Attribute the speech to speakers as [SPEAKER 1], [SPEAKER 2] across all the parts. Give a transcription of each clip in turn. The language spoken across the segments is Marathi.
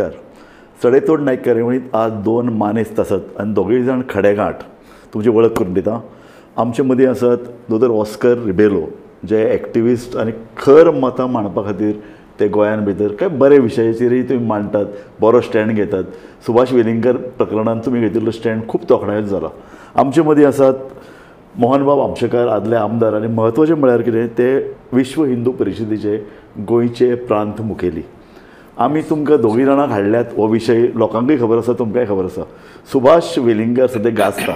[SPEAKER 1] नमस्कार. सडेतोड नायक कार्यावळींत आज 2 मानेस्त आसात आनी दोगूय जाण खडेगांठ. तुमची वळख करून दिता. आमचे मदीं आसात दोतोर ऑस्कर रिबेलो, जे एक्टिविस्ट आनी खर मतां मांडपा खातीर ते गोंयान भितर काय बरे विशयाचेरय तुमी मांडटात, बरो स्टँड घेतात. सुभाष वेलिंगकर प्रकरणांत तुमी घेतिल्लो स्टँड खूब तोखणायत जाला. आमचे मदीं आसात मोहनबाब आमशेकार, आदले आमदार, आनी म्हत्वाचें म्हळ्यार कितें ते विश्व हिंदू परिशदेचे गोंयचे प्रांत मुखेली. आमी तुमकां दोगूय जाणांक हाडल्यात हो विशय लोकांकूय खबर आसा, तुमकांय खबर आसा. सुभाष वेलिंगकर सद्या गाजता.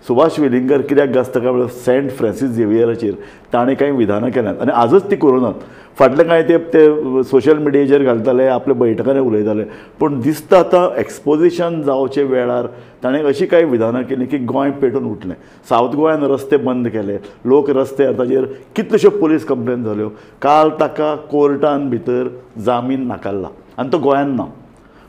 [SPEAKER 1] सुभाष वेलिंगकर कित्याक गाजता काय म्हळ्यार सेंट फ्रांसीस झेवियराचेर ताणें कांय विधानां केल्यात आनी आजच ती करोनात. फाटले कांय ते सोशल मिडियाचेर घालताले, आपल्या बैठकांनी उलयताले, पूण दिसता आतां एक्सपोजिशन जावचे वेळार ताणें अशी कांय विधानां केली की गोंय पेटून उठलें. सावथ गोंयान रस्ते बंद केले, लोक रस्त्यार, ताचेर कितल्योश्यो पुलीस कंप्लेन जाल्यो. काल ताका कोर्टान भितर जामीन नाकारला आनी तो गोंयान ना.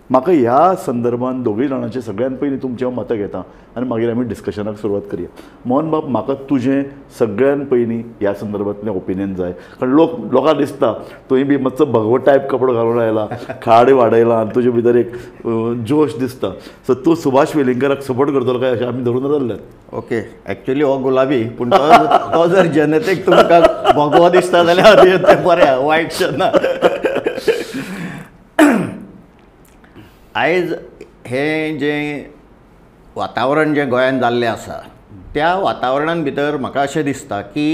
[SPEAKER 1] म्हाका ह्या संदर्भान दोगूय जाणांचे सगळ्यान पयलीं तुमचें हांव मतां घेता आनी मागीर आमी डिस्कशनाक सुरवात करया. मोहन बाब, म्हाका तुजें सगळ्यान पयलीं ह्या संदर्भांतलें ओपिनियन जाय, कारण लोकांक दिसता तुवें बी मातसो भगवो टायप कपडो घालून आयला, खाड वाडयला आनी तुजे भितर एक जोश दिसता. सो तूं सुभाष वेलिंगराक सपोर्ट करतलो काय अशें आमी धरून रावल्यात.
[SPEAKER 2] ओके, एक्चुअली हो गुलाबी, पूण तो जर जनतेक तुमकां भगवो दिसता जाल्यार तें बरें, वायट ना. आयज हें जें वातावरण जें गोंयांत जाल्लें आसा त्या वातावरणान भितर म्हाका अशें दिसता की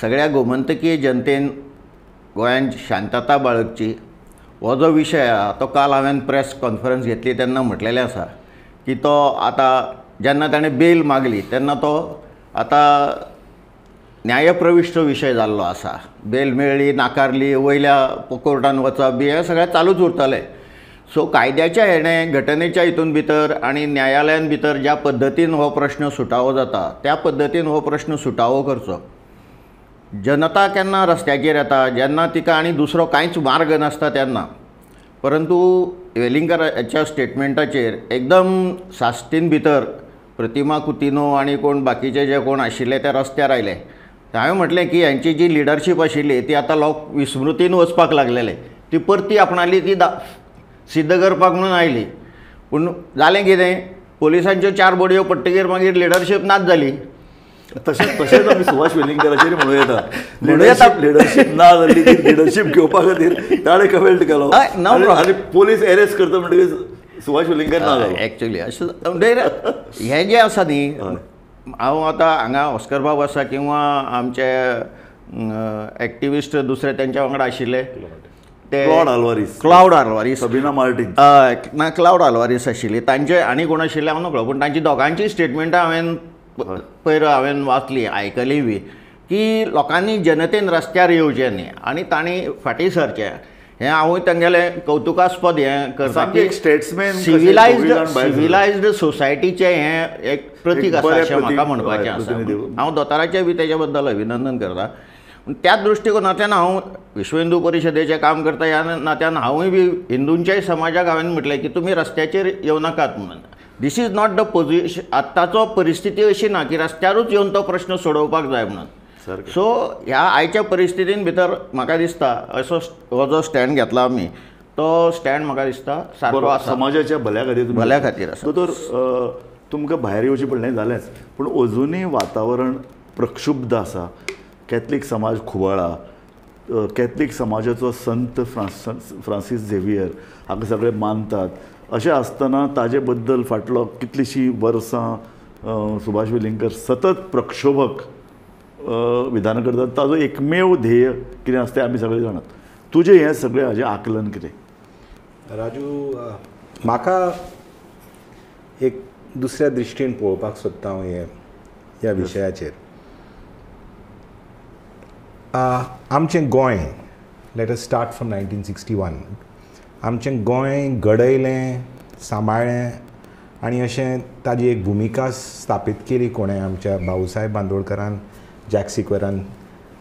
[SPEAKER 2] सगळ्या गोमंतकीय जनतेन गोंयांत शांतता बाळगची. हो जो विशय आसा तो काल हांवें प्रेस कॉन्फरन्स घेतली तेन्ना म्हटलेलें आसा की तो आतां जेन्ना ताणें बेल मागली तेन्ना तो आतां न्यायप्रविश्ट विशय जाल्लो आसा. बेल मेळ्ळी, नाकारली, वयल्या कोर्टान वचप बी हें सगळें चालूच उरतलें. सो कायद्याच्या हेणें, घटनेच्या हितून भितर आनी न्यायालयान भितर ज्या पद्दतीन हो प्रश्न सुटावो जाता त्या पद्दतीन हो प्रश्न सुटावो करचो. जनता केन्ना रस्त्याचेर येता जेन्ना तिका आनी दुसरो कांयच मार्ग नासता तेन्ना. परंतु वेलिंगराच्या स्टेटमेंटाचेर एकदम साश्टीन भितर प्रतिमा कुतिनो आनी कोण बाकीचे जे कोण आशिल्ले ते रस्त्यार आयले. हांवें म्हटलें की हांची जी लिडरशीप आशिल्ली ती आतां लोक विस्मृतीन वचपाक लागलेले. ती परती आपणाली, ती सिद्ध करपाक म्हणून आयली. पूण जालें कितें, पोलिसांच्यो 4 बडयो पडटकीर मागीर लिडरशीप नाच जाली.
[SPEAKER 1] तशेंच आमी सुभाष वेलिंगराचेर म्हणूं येता. लिडरशीप ना जाल्ली, ती लिडरशीप घेवपा खातीर ताणें कमेंट केलो आनी पोलीस एरेस्ट करता म्हणटकीर सुभाष वेलिंगर ना जालो.
[SPEAKER 2] एक्चुअली अशें हें जें आसा न्ही, हांव आतां हांगा ऑस्कर बाब आसा किंवा आमचे एक्टिविस्ट दुसरे तेंच्या वांगडा आशिल्ले ते क्लाउड आल्वारीस,
[SPEAKER 1] सबीना मार्टिन,
[SPEAKER 2] ना क्लाउड आल्वारीस आशिल्ली, तांचे आनी कोण आशिल्ले हांव नकळो, पूण तांची दोगांची स्टेटमेंटां हांवें वाचली, आयकली बी, की लोकांनी जनतेन रस्त्यार येवचें न्ही आनी तांणी फाटीं सरचें. हें हांवूय तांगेलें कौतुकास्पद हें करता की
[SPEAKER 1] स्टेट्समॅन
[SPEAKER 2] सिविलायज्ड सोसायटीचें हें एक प्रतीक आसा अशें म्हाका म्हणपाचें आसा. हांव दोतोराचें बी तेच्या बद्दल अभिनंदन करता. त्याच दृश्टिकोनांतल्यान हांव विश्व हिंदू परिशदेचें काम करता ह्या नात्यान हांवूय बी हिंदूंच्याय समाजाक हांवें म्हटलें की तुमी रस्त्याचेर येवं नाकात म्हणून. This is not the position. आत्ताचो परिस्थिती अशी ना की रस्त्यारूच येवन तो प्रश्न सोडोवपाक जाय म्हणून. सो ह्या आयच्या परिस्थितीन भितर म्हाका दिसता असो हो जो स्टँड घेतला आमी तो स्टँड म्हाका दिसता सारको आसा,
[SPEAKER 1] समाजाच्या भल्या खातीर
[SPEAKER 2] आसा.
[SPEAKER 1] तर तुमकां भायर येवचें पडलें जालेंच, पूण अजुनूय वातावरण प्रक्षुब्ध आसा. कॅथलीक समाज खुवाळा, कॅथलीक समाजाचो संत फ्रांसीस झेवियर हाका सगळे मानतात. अशें आसतना ताजे बद्दल फाटलो कितलीशीं वर्सां सुभाष वेलिंगकर सतत प्रक्षोभक विधान करतात. ताजो एकमेव ध्येय कितें आसता तें आमी सगळे जाणात. तुजें हें सगळें हाजें आकलन कितें?
[SPEAKER 3] राजू, म्हाका एक दुसऱ्या दृश्टीन पळोवपाक सोदता हांव ह्या विशयाचेर. आमचें Goa, let us start from 1961. आमचें गोंय घडयलें, सांबाळ्ळें आनी अशें ताजी एक भुमिका स्थापीत केली कोणें, आमच्या भाऊसाहेब बांदोडकरान, जॅक सिक्वेरान.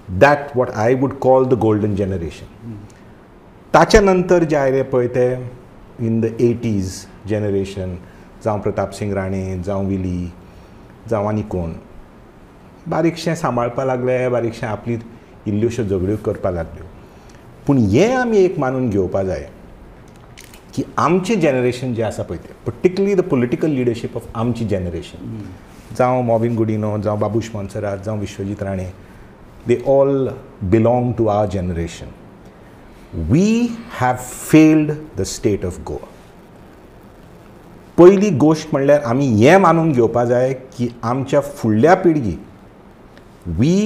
[SPEAKER 3] That what I would call the golden generation. ताच्या नंतर जे आयले पळय ते इन द 80s जनरेशन, जावं प्रताप सिंग राणे, जावं विली, जावं आनी कोण, बारीकशें सांबाळपा लागले, बारीकशें आपली इल्ल्योश्यो झगड्यो करपा लागल्यो. पूण हें आमी एक मानून घेवपा जाय की आमचें जनरेशन जें आसा पळय तें particularly the political leadership of आमची जनरेशन, जावं मॉविन गुडिनो, जावं बाबूश मोन्सेरात, जावं Vishwajit Rane, they all belong to our generation. We have failed the state of Goa. पयली गोश्ट म्हणल्यार आमी हें मानून घेवपा जाय की आमच्या फुडल्या पिळगीक we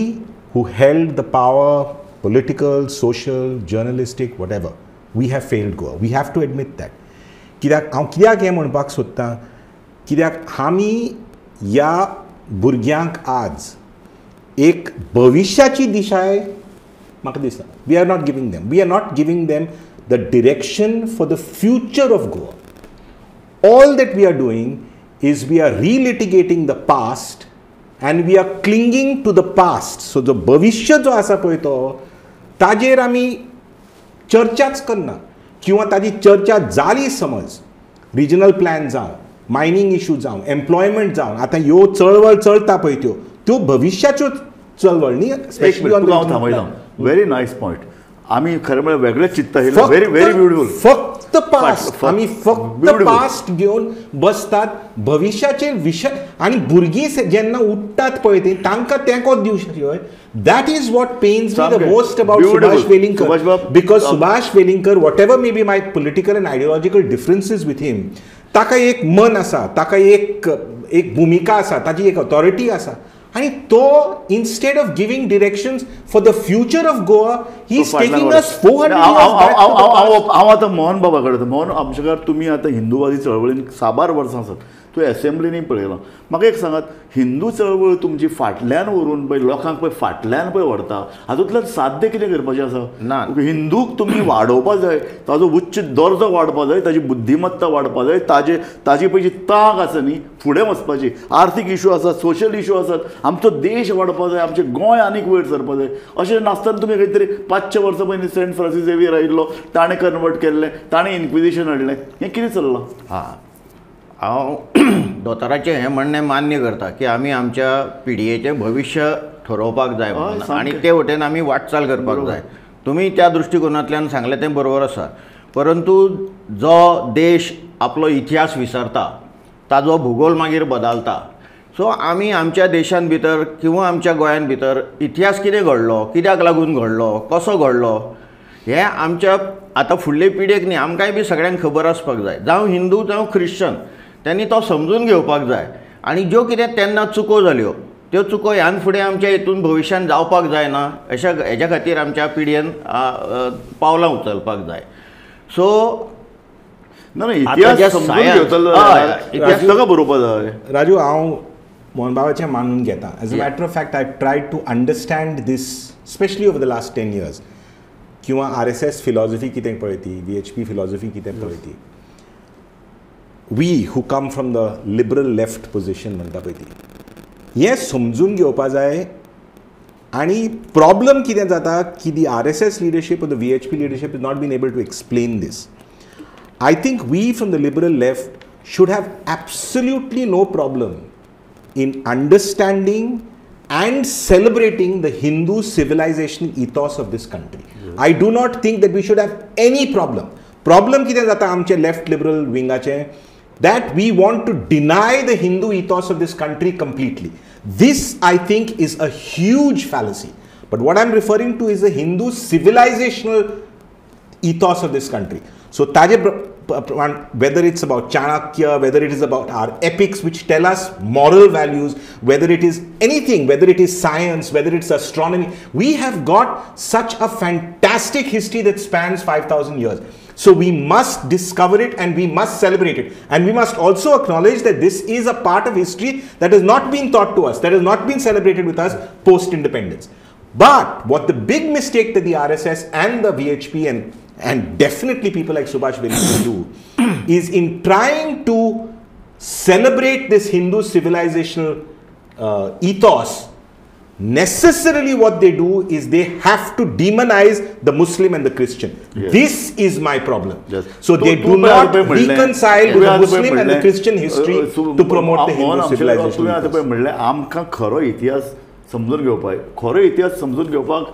[SPEAKER 3] who held the power, political, social, journalistic, whatever, we have failed Goa. We have to admit that. कित्याक हांव कित्याक हें म्हणपाक सोदतां, कित्याक आमी ह्या भुरग्यांक आज एक भविश्याची दिशाय म्हाका दिसता we are not giving them the direction for the future of Goa. All that we are doing is we are relitigating the past and we are clinging to the past. So जो भविष्य जो आसा पळय तो ताजेर आमी चर्चाच करना, किंवा ताजी चर्चा जाली समज रिजनल प्लॅन जावं, मायनींग इश्यू जावं, एम्प्लॉयमेंट जावं, आतां ह्यो चळवळ चलता पळय त्यो भविश्याच्यो चळवळ न्ही.
[SPEAKER 1] Very nice point. आमी खरें म्हळ्यार वेगळेच चित्ता येयलें. Very very beautiful.
[SPEAKER 3] फक्त पास्ट आमी फक्त पास्ट घेवन बसतात, भविश्याचे विशय आणि भुरगीं जेन्ना उठतात पळय ते तांकां तेंको दिवचे. That is what pains me the most about Subhash Velingkar, because Subhash Velingkar, whatever may be my political and ideological differences with him, ताका एक मन आसा, ताका एक भुमिका आसा, ताची एक ऑथॉरिटी आसा, आणि तो instead of giving directions for the future of Goa, he is taking us 400 years back to the past.
[SPEAKER 1] हांव आतां मोहन बाबा कडेन, मोहन आमचेकार तुमी आतां हिंदूवादी चळवळीन साबार वर्सां आसात, तुवें एसेंब्लीनी पळयलां. म्हाका एक सांगात, हिंदू चळवळ तुमची फाटल्यान व्हरून पळय लोकांक पळय फाटल्यान पळय व्हरता, हातूंतल्यान साध्य कितें करपाचें आसा?
[SPEAKER 2] ना,
[SPEAKER 1] हिंदूक तुमी वाडोवपा जाय, ताजो उच्च दर्जो वाडपा जाय, ताजी बुद्धिमत्ता वाडपा जाय, ताजी पळय जी तांक आसा न्ही फुडें वचपाची, आर्थीक इश्यू आसात, सोशल इश्यू आसात, आमचो देश वाडपा जाय, आमचें गोंय आनीक वयर सरपा जाय. अशें नासतना तुमी खंय तरी 500 वर्सां पयलीं सेंट फ्रांसीस झेवियर आयिल्लो, ताणें कन्वर्ट केल्लें, ताणें इन्क्विजिशन हाडलें, हें कितें चल्लां?
[SPEAKER 2] हांव दोतोराचें हें म्हणणें मान्य करता की आमी आमच्या पिडयेचें भविश्य ठरोवपाक जाय म्हणून, आनी ते वटेन आमी वाटचाल करपाक जाय. तुमी त्या दृश्टिकोनांतल्यान सांगलें तें बरोबर आसा. परंतु जो देश आपलो इतिहास विसरता, ताजो भूगोल मागीर बदलता. सो आमी आमच्या देशान भितर किंवा आमच्या गोंयान भितर इतिहास कितें घडलो, कित्याक लागून घडलो, कसो घडलो, हें आमच्या आतां फुडले पिळगेक न्ही आमकांय बी सगळ्यांक खबर आसपाक जाय. जावं हिंदू जावं ख्रिश्चन, त्यांनी तो समजून घेवपाक जाय. आनी ज्यो कितें तेन्ना चुको जाल्यो त्यो चुको ह्यान फुडें आमच्या हितून भविश्यान जावपाक जायना, हेच्या खातीर आमच्या पिळगेन पावलां उचलपाक जाय. सो
[SPEAKER 1] इतिहास बरोवपा जाय.
[SPEAKER 3] राजू, हांव मोहन बाबाचें मानून घेता. As a matter of fact I tried to understand this specially over the last 10 years, किंवा RSS फिलॉसॉफी कितें पळयती, VHP फिलॉसॉफी कितें पळयती. We who come from the liberal left position म्हणटा पळय ती, हें समजून घेवपा जाय. आनी प्रॉब्लम कितें जाता की the RSS leadership, the VHP leadership is not been able to explain this. I think we from the liberal left should have absolutely no problem in understanding and celebrating the Hindu civilizational ethos of this country. Yes. I do not think that we should have any problem. Problem कितें जाता आमचे left liberal wingaचे, that we want to deny the Hindu ethos of this country completely. This, I think, is a huge fallacy. But what I'm referring to is the Hindu civilizational ethos of this country. So whether it's about Chanakya, whether it is about our epics which tell us moral values, whether it is anything, whether it is science, whether it's astronomy, we have got such a fantastic history that spans 5,000 years. So we must discover it and we must celebrate it. And we must also acknowledge that this is a part of history that has not been taught to us, that has not been celebrated with us post-independence. But what the big mistake that the RSS and the VHP and definitely people like Subhash Velikar do is in trying to celebrate this Hindu civilizational ethos, necessarily what they do is they have to demonize the Muslim and the Christian. Yes. This is my problem. Yes. So they do not reconcile with the Muslim and the Christian history to promote the Hindu civilization.
[SPEAKER 1] आमकां खरो इतिहास समजून घेवपाक, खरो इतिहास समजून घेवपाक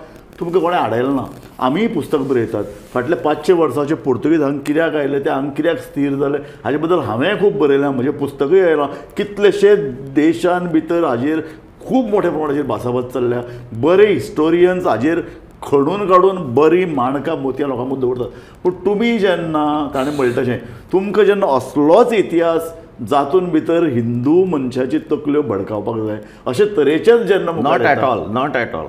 [SPEAKER 1] तुमकां कोणें हाडयलें ना. आमीय पुस्तक बरयतात. फाटल्या 500 वर्सांचे पुर्तुगीज हांगा कित्याक आयले, ते हांगा कित्याक स्थिर जाले, हाजे बद्दल हांवें खूब बरयलां. म्हजें पुस्तकूय आयलां. कितलेशे देशान भितर हाजेर खूब मोठ्या प्रमाणाचेर भासाभास चल्ल्या. बरे हिस्टोरियन्स हाजेर खणून काडून बरी माणकां मोतयां लोकां मुखार दवरतात. पूण तुमी जेन्ना ताणें म्हणलें तशें तुमकां जेन्ना असलोच इतिहास जातून भितर हिंदू मनशाची तकल्यो भडकावपाक जाय अशे तरेचेच जेन्ना
[SPEAKER 2] not at all, not at all.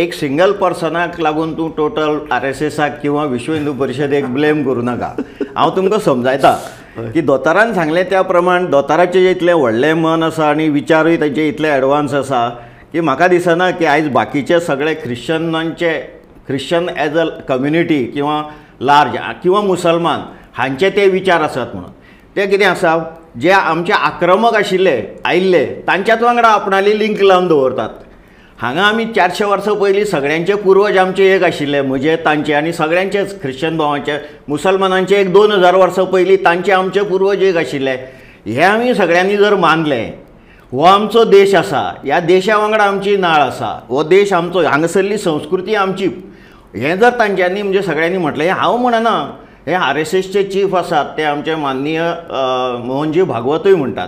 [SPEAKER 2] एक सिंगल पर्सनाक लागून तूं टोटल RSSक किंवा विश्व हिंदू परिशदेक ब्लेम करूं नाका. हांव तुमकां समजायता की दोतोरान सांगलें त्या प्रमाण दोतोराचें इतलें व्हडलें मन आसा आनी विचारूय ताचे इतले एडवान्स आसा की म्हाका दिसना की आयज बाकीचे सगळे ख्रिश्चन एज अ कम्युनिटी किंवा लार्ज किंवा मुसलमान हांचे ते विचार आसात म्हणून. ते कितें आसा, जे आमचे आक्रमक आशिल्ले आयिल्ले तांच्याच वांगडा आपणाली लिंक लावन दवरतात. हांगा आमी 400 वर्सां पयलीं सगळ्यांचे पुर्वज आमचे एक आशिल्ले, म्हजे तांचे आनी सगळ्यांचेच ख्रिश्चन भावांचे, मुसलमानांचे एक 2000 वर्सां पयलीं तांचे आमचे पुर्वज एक आशिल्ले. हे आमी सगळ्यांनी जर मानलें, हो आमचो देश आसा, ह्या देशा वांगडा आमची नाळ आसा, हो देश आमचो, हांगासरली संस्कृती आमची, हें जर तांच्यांनी म्हणजे सगळ्यांनी म्हटलें, हांव म्हणना, हे RSSचे चीफ आसात ते आमचे माननीय मोहनजी भागवतूय म्हणटात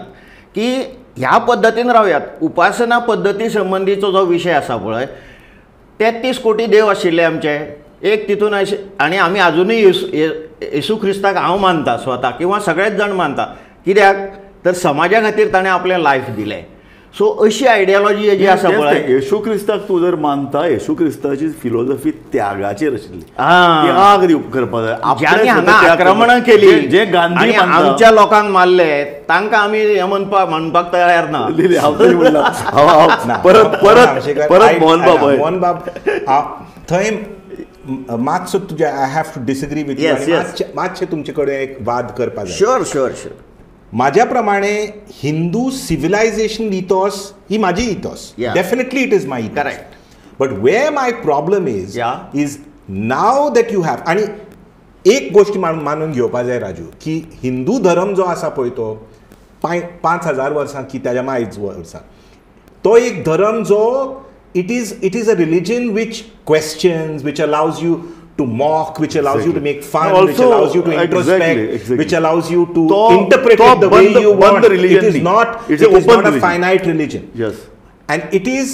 [SPEAKER 2] की ह्या पद्दतीन रावयात. उपासना पद्दती संबंधीचो जो विशय आसा पळय, 33 कोटी देव आशिल्ले आमचे, एक तितून आनी आमी आजुनूय येशू ख्रिस्ताक हांव मानता स्वता किंवा सगळेच जाण मानता. कित्याक तर समाजा खातीर ताणें आपलें लायफ दिलें. सो अशी आयडियोलॉजी जी आसा पळय,
[SPEAKER 1] येशू क्रिस्ताक तूं जर मानता, येशू क्रिस्ताची फिलॉसॉफी त्यागाचेर आशिल्ली. त्याग करपाक जाय.
[SPEAKER 2] ज्यांनी हांगा आक्रमणां केली, जे गांधी आमच्या लोकांक मारले, तांकां आमी हें म्हणपाक तयार ना.
[SPEAKER 1] परत
[SPEAKER 3] मोहन बाब थंय मातसो तुजे I have to disagree with you. मातशें तुमचे कडेन एक वाद करपाक जाय.
[SPEAKER 2] Sure sure sure.
[SPEAKER 3] माझ्या प्रमाणे हिंदू सिव्हिलायझेशन इथॉस ही माझी ethos. Definitely it is my ethos.
[SPEAKER 2] Correct.
[SPEAKER 3] But where my problem is now that you have. आणि एक गोष्ट मानून घेवपाक जाय राजू, की हिंदू धर्म जो आसा पळय तो 5000 वर्सां की ताच्या मायज वर्सां, तो एक धर्म जो it is a religion which questions, which allows you to mock, which allows you to make fun, which allows you to introspect, which allows you to interpret it the way you want. It is not a finite religion.
[SPEAKER 1] Yes.
[SPEAKER 3] And it is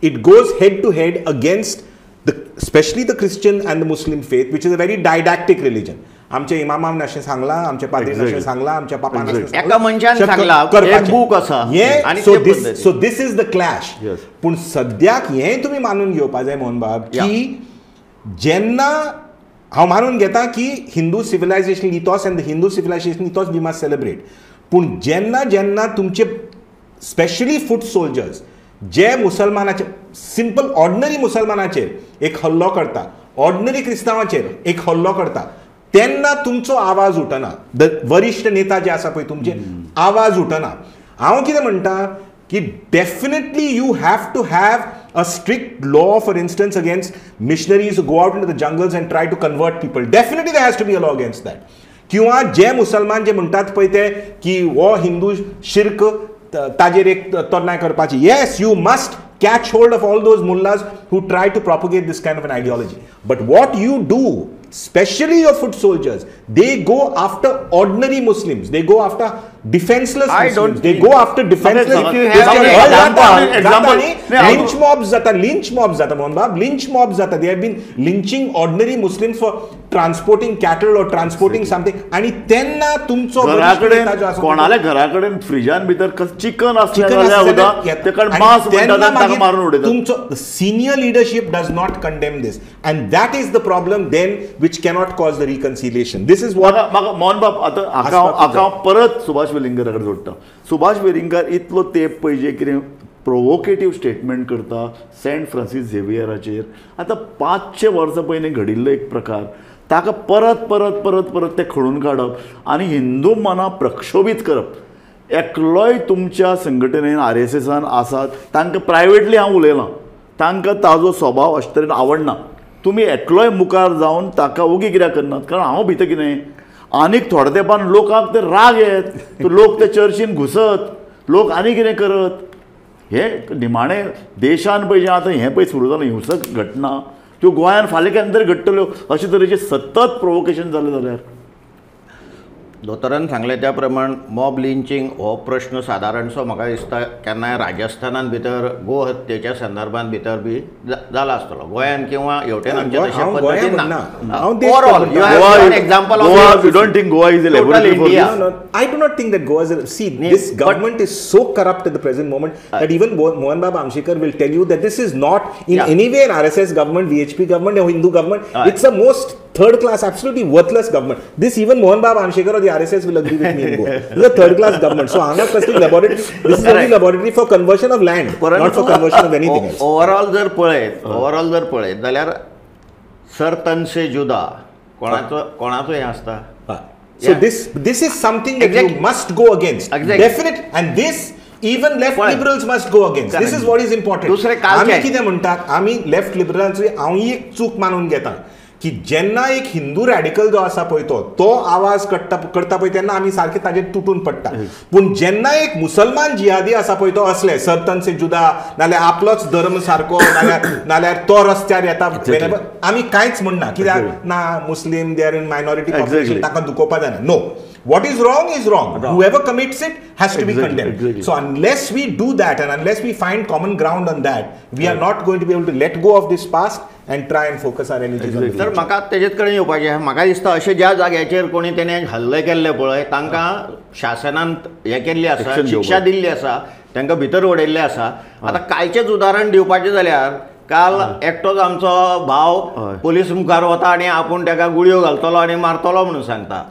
[SPEAKER 3] it goes head to head against especially the Christian and the Muslim faith, which is a very didactic religion. आमच्या इमामान अशें सांगलां, आमच्या पाद्रीन अशें सांगलां, आमच्या पापान अशें सांगलां,
[SPEAKER 2] एका मनशान सांगलां, एक बूक आसा.
[SPEAKER 3] So this is the clash. पूण सद्याक हें तुमी मानून घेवपाक जाय मोहन बाब, की जेन्ना हांव मानून घेता की Hindu civilisation ethos and the Hindu civilisation ethos we must celebrate. पूण जेन्ना तुमचे स्पेशली फूट सोल्जर्स जे मुसलमानाचे, सिंपल ऑर्डिनरी मुसलमानाचेर एक हल्लो करता, ऑर्डिनरी क्रिस्तांवाचेर एक हल्लो करता, तेन्ना तुमचो आवाज उठना. वरिष्ठ नेता जे आसा पळय तुमचे आवाज उठना. हांव कितें म्हणटा की definitely you have to have a strict law for instance against missionaries go out in the jungles and try to convert people. Definitely there has to be a law against that. किंवा जे मुसलमान जे म्हणटात पळय ते की हो हिंदू शिर्क ताजेर एक तोरणाय करपाची. Yes, you must catch hold of all those mullahs who try to propagate this kind of an ideology. But what you do, especially your foot soldiers, they go after ordinary Muslims. They go after defenseless Muslims. They go after defenseless.
[SPEAKER 2] If you have
[SPEAKER 3] example, lynch mobs zata Mohan Bab, lynch mobs zata. They have been lynching ordinary Muslims for transporting cattle or transporting something. आणि त्यांना तुमचो
[SPEAKER 1] कोणाले घराकडे फ्रिजान भितर चिकन असलें ते कारण मांस म्हणटात मारून उडयतात.
[SPEAKER 3] तुमचो senior leadership does not condemn this, and that is the problem then which cannot cause the reconciliation. This is what
[SPEAKER 1] Mohan बाब आतां परत सुभाष वेलिंगराकडे जोडटा. सुभाष वेलिंगर इतलो तेंप पयजे कितें प्रोवोकेटीव स्टेटमेंट करता सेंट फ्रांसीस झेवियराचेर. आतां 500 वर्सां पयलीं घडिल्लो एक प्रकार, ताका परत परत परत परत ते खणून काडप आनी हिंदू मनां प्रक्षोभीत करप. एकलोय तुमच्या संघटनेन RSSन आसात, तांकां प्रायवेटली हांव उलयलां, तांकां ताजो स्वभाव अशे तरेन आवडना. तुमी एकलोय मुखार जावन ताका ओगी कित्याक करनात? कारण हांव भितर कितें आनीक थोड्या तेंपान लोकांक ते राग येत, लोक ते चर्चीन घुसत, लोक आनी कितें करत. हे निमाणे देशान पळय जें आतां हें पळय सुरू जालां हिंसक घटना त्यो गोंयान फाल्यां केन्ना तरी घडटल्यो अशे तरेचे सतत प्रोवोकेशन जालें जाल्यार.
[SPEAKER 2] दोतोरान सांगलें त्या प्रमाण मॉब लिंचिंग हो प्रश्न सादारणसो म्हाका दिसता केन्नाय राजस्थानान भितर गो हत्येच्या संदर्भांत भितर बी जाला आसतलो. गोंयान किंवा हेवटेन आमचे तशे पद्दतीन ना. Overall you have an example of
[SPEAKER 1] you don't think Goa is a laboratory for
[SPEAKER 2] India.
[SPEAKER 1] This?
[SPEAKER 3] I do not think that Goa is see this government is so corrupt at the present moment that even Mohan Baba Amshekar will tell you that this is not in any way an RSS government, VHP government or Hindu government. It's the most third class, absolutely worthless government. This even Mohan Baba Amshekar or the RSS will agree with me in Goa. This is a third class government. So Anga Kastic laboratory, this is only laboratory for conversion of land, not for conversion of anything else.
[SPEAKER 2] Overall जर पळयत जाल्यार सर तन से जुदा कोणाचो हें आसता.
[SPEAKER 3] So this is something that you must go against. Definite, and this even left liberals must go against. This is what is important. आम्ही कितें म्हणटात, आम्ही लेफ्ट लिबरल्स हांव एक चूक मानून घेता की जेन्ना एक हिंदू रॅडिकल जो आसा पळय तो आवाज करता पळय तेन्ना आमी सारखे ताजेर तुटून पडटा. पूण जेन्ना एक मुसलमान जिहादी आसा पळय तो असले सरतन से जुदा नाल्यार आपलोच धर्म सारको नाल्यार तो रस्त्यार येता आमी कांयच म्हणना कित्याक ना Muslim they are in minority population ताका दुखोवपा जायना. No, what is wrong. Whoever commits it has to be condemned. So unless we do that and unless we find common ground on that, we are not going to be able to let go of this past and try and focus our energies on the future.
[SPEAKER 2] तर म्हाका तेजेच कडेन येवपाचें. म्हाका दिसता अशें ज्या जाग्याचेर कोणी तेणे हल्ले केल्ले पळय तांकां शासनान हें केल्लें आसा, शिक्षा दिल्ली आसा, तांकां भितर उडयल्लें आसा. आतां कांयचेच उदाहरण दिवपाचें जाल्यार काल एकटोच आमचो भाव पुलीस मुखार वता आनी आपूण ताका गुळयो घालतलो आनी मारतलो म्हणून सांगता.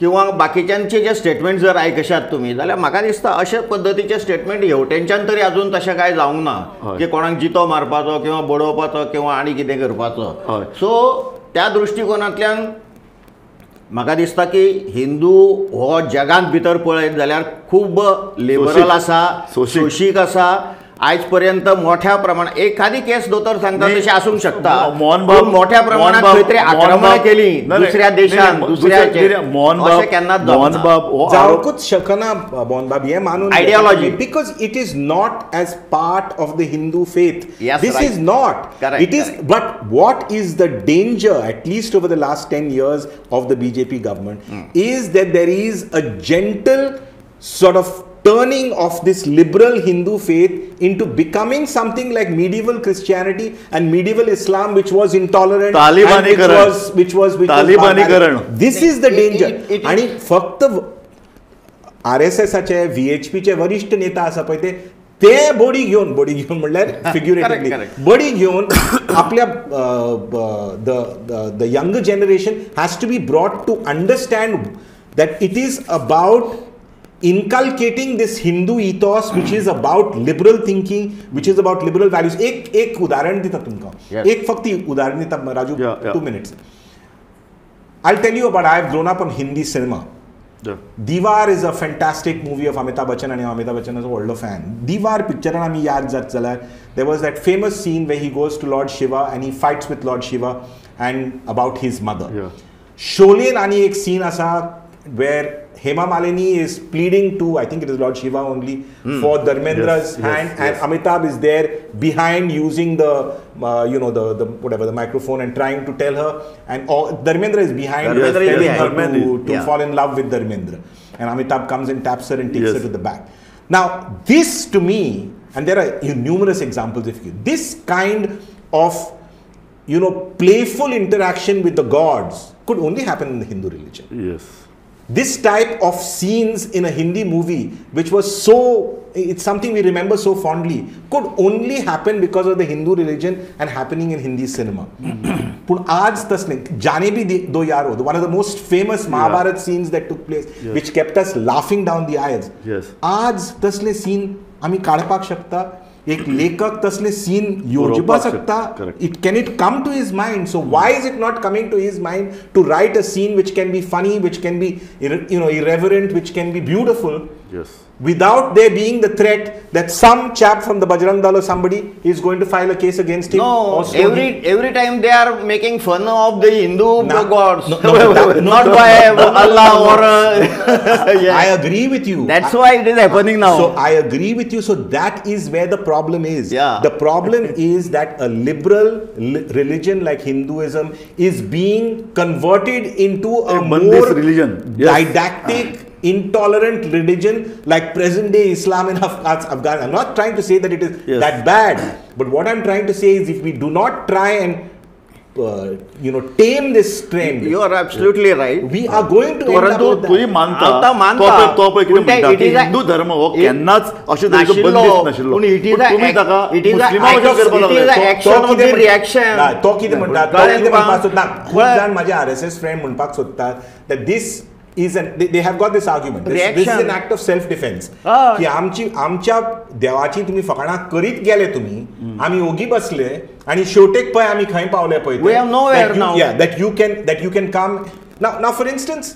[SPEAKER 2] किंवा बाकीच्यांचे जे स्टेटमेंट जर आयकशात तुमी जाल्यार म्हाका दिसता अशे पद्दतीचे स्टेटमेंट हेवटेनच्यान तरी अजून तशें कांय जावंक ना की कोणाक जितो मारपाचो किंवा बडोवपाचो किंवा आनी कितें करपाचो. सो त्या दृश्टिकोनांतल्यान म्हाका दिसता की हिंदू हो जगांत भितर पळयत जाल्यार खूब लिबरल आसा, सोशीक आसा. आयज पर्यंत मोठ्या प्रमाणात एखादी केस दोतोर सांगता तशी आसूंक शकता, मोठ्या प्रमाणात खंय तरी आक्रमणां केली दुसऱ्या देशांत दुसऱ्याचेर अशें केन्नाच
[SPEAKER 3] जावंकूच शकना. मोहनबाब हें मानून
[SPEAKER 2] ideology
[SPEAKER 3] because it is not as part of the Hindu faith. This is not it is. But what is the danger at least over the last 10 years of the BJP government is that there is a gentle sort of turning of this liberal Hindu faith into becoming something like medieval Christianity and medieval Islam, which was intolerant and which was
[SPEAKER 1] Talibanikaran.
[SPEAKER 3] This is the danger. आणि फक्त RSSचे VHP चे वरिष्ठ नेता आसा पळय ते बडी घेवन म्हणल्यार फिग्युरेटिवली बडी घेवन आपल्या the younger generation has to be brought to understand that it is about inculcating this Hindu ethos which is about liberal thinking, which is about liberal values. एक उदाहरण दिता तुमकां, एक फक्त उदाहरण दिता Raju, 2 minutes. I'll tell you about, I have grown up on Hindi cinema. Diwar is a fantastic movie of Amitabh Bachchan and Amitabh Bachchan is a world of fan. Diwar picture आमी याद जात जाल्यार there was that famous scene where he goes to Lord Shiva and he fights with Lord Shiva and about his mother. Sholen आणि एक scene आसा where Hema Malini is pleading to, I think it is Lord Shiva only, for Dharmendra's hand, and Amitabh is there behind using the, the microphone and trying to tell her, and Dharmendra is behind telling her to fall in love with Dharmendra. And Amitabh comes and taps her and takes her to the back. Now, this to me, and there are numerous examples if you, this kind of, playful interaction with the gods could only happen in the Hindu religion.
[SPEAKER 1] Yes.
[SPEAKER 3] This type of scenes in a Hindi movie, which was so, it's something we remember so fondly, could only happen because of the Hindu religion and happening in Hindi cinema. But aaj tasle Jaane Bhi Do Yaaro, one of the most famous Mahabharat scenes that took place, which kept us laughing down the aisles. Aaj tasle scene आमी काडपाक शकता, एक लेखक तसले सीन योजपा शकता. Can it come to his mind? So why is it not coming to his mind to write a scene which can be funny, which can be irreverent, which can be beautiful?
[SPEAKER 1] Yes.
[SPEAKER 3] without there being the threat that some chap from the Bajrang Dal or somebody is going to file a case against him.
[SPEAKER 2] No,
[SPEAKER 3] or stone him.
[SPEAKER 2] every time they are making fun of the Hindu gods,
[SPEAKER 3] that-
[SPEAKER 2] not by Allah or.
[SPEAKER 3] I agree with you.
[SPEAKER 2] That's why it is happening now.
[SPEAKER 3] So I agree with you. So that is where the problem is.
[SPEAKER 2] Yeah.
[SPEAKER 3] The problem is that a liberal religion like Hinduism is being converted into a
[SPEAKER 1] Bandhist
[SPEAKER 3] more
[SPEAKER 1] religion. Yes.
[SPEAKER 3] didactic, intolerant religion like present day Islam in Afghanistan. I'm not trying to say that it is
[SPEAKER 1] Yes.
[SPEAKER 3] that bad, but what I'm trying to say is if we do not try and tame this trend,
[SPEAKER 2] You are absolutely right.
[SPEAKER 3] we are going to end up
[SPEAKER 1] परंतु
[SPEAKER 3] with
[SPEAKER 1] तुझी
[SPEAKER 3] that.
[SPEAKER 1] मानता
[SPEAKER 2] आता मानता.
[SPEAKER 1] तो पळय कितें
[SPEAKER 2] पूण ते
[SPEAKER 1] म्हणटा
[SPEAKER 2] it
[SPEAKER 1] की
[SPEAKER 2] is a-
[SPEAKER 1] हिंदू धर्म हो
[SPEAKER 2] it-
[SPEAKER 1] केन्नाच अशें तरेचो
[SPEAKER 2] नाशिल्लो.
[SPEAKER 1] बंदिस्त नाशिल्लो
[SPEAKER 2] पूण it is
[SPEAKER 1] पूण
[SPEAKER 2] a
[SPEAKER 1] तुमी
[SPEAKER 2] act-
[SPEAKER 1] ताका
[SPEAKER 2] it is a
[SPEAKER 1] मुस्लिमां
[SPEAKER 2] act
[SPEAKER 1] भशेन
[SPEAKER 2] of-
[SPEAKER 1] करपाक
[SPEAKER 2] it is a
[SPEAKER 1] लागले
[SPEAKER 2] act- action of the reaction.
[SPEAKER 3] तो कितें म्हणटा तो
[SPEAKER 2] कळ्ळें
[SPEAKER 3] कितें
[SPEAKER 2] तुका?
[SPEAKER 3] म्हणपाक सोदता खूब
[SPEAKER 2] कळ्ळें.
[SPEAKER 3] जाण म्हाजे RSS फ्रेंड म्हणपाक सोदतात that this is they have got this argument. This is
[SPEAKER 2] Reaction.
[SPEAKER 3] an act of self defense.
[SPEAKER 2] हय.
[SPEAKER 3] की आमच्या देवाची तुमी फकाणां करीत गेले तुमी आमी ओगी बसले आणि शेवटेक पळय आमी खंय पावले पळय
[SPEAKER 2] We are nowhere now.
[SPEAKER 3] that you can come now for instance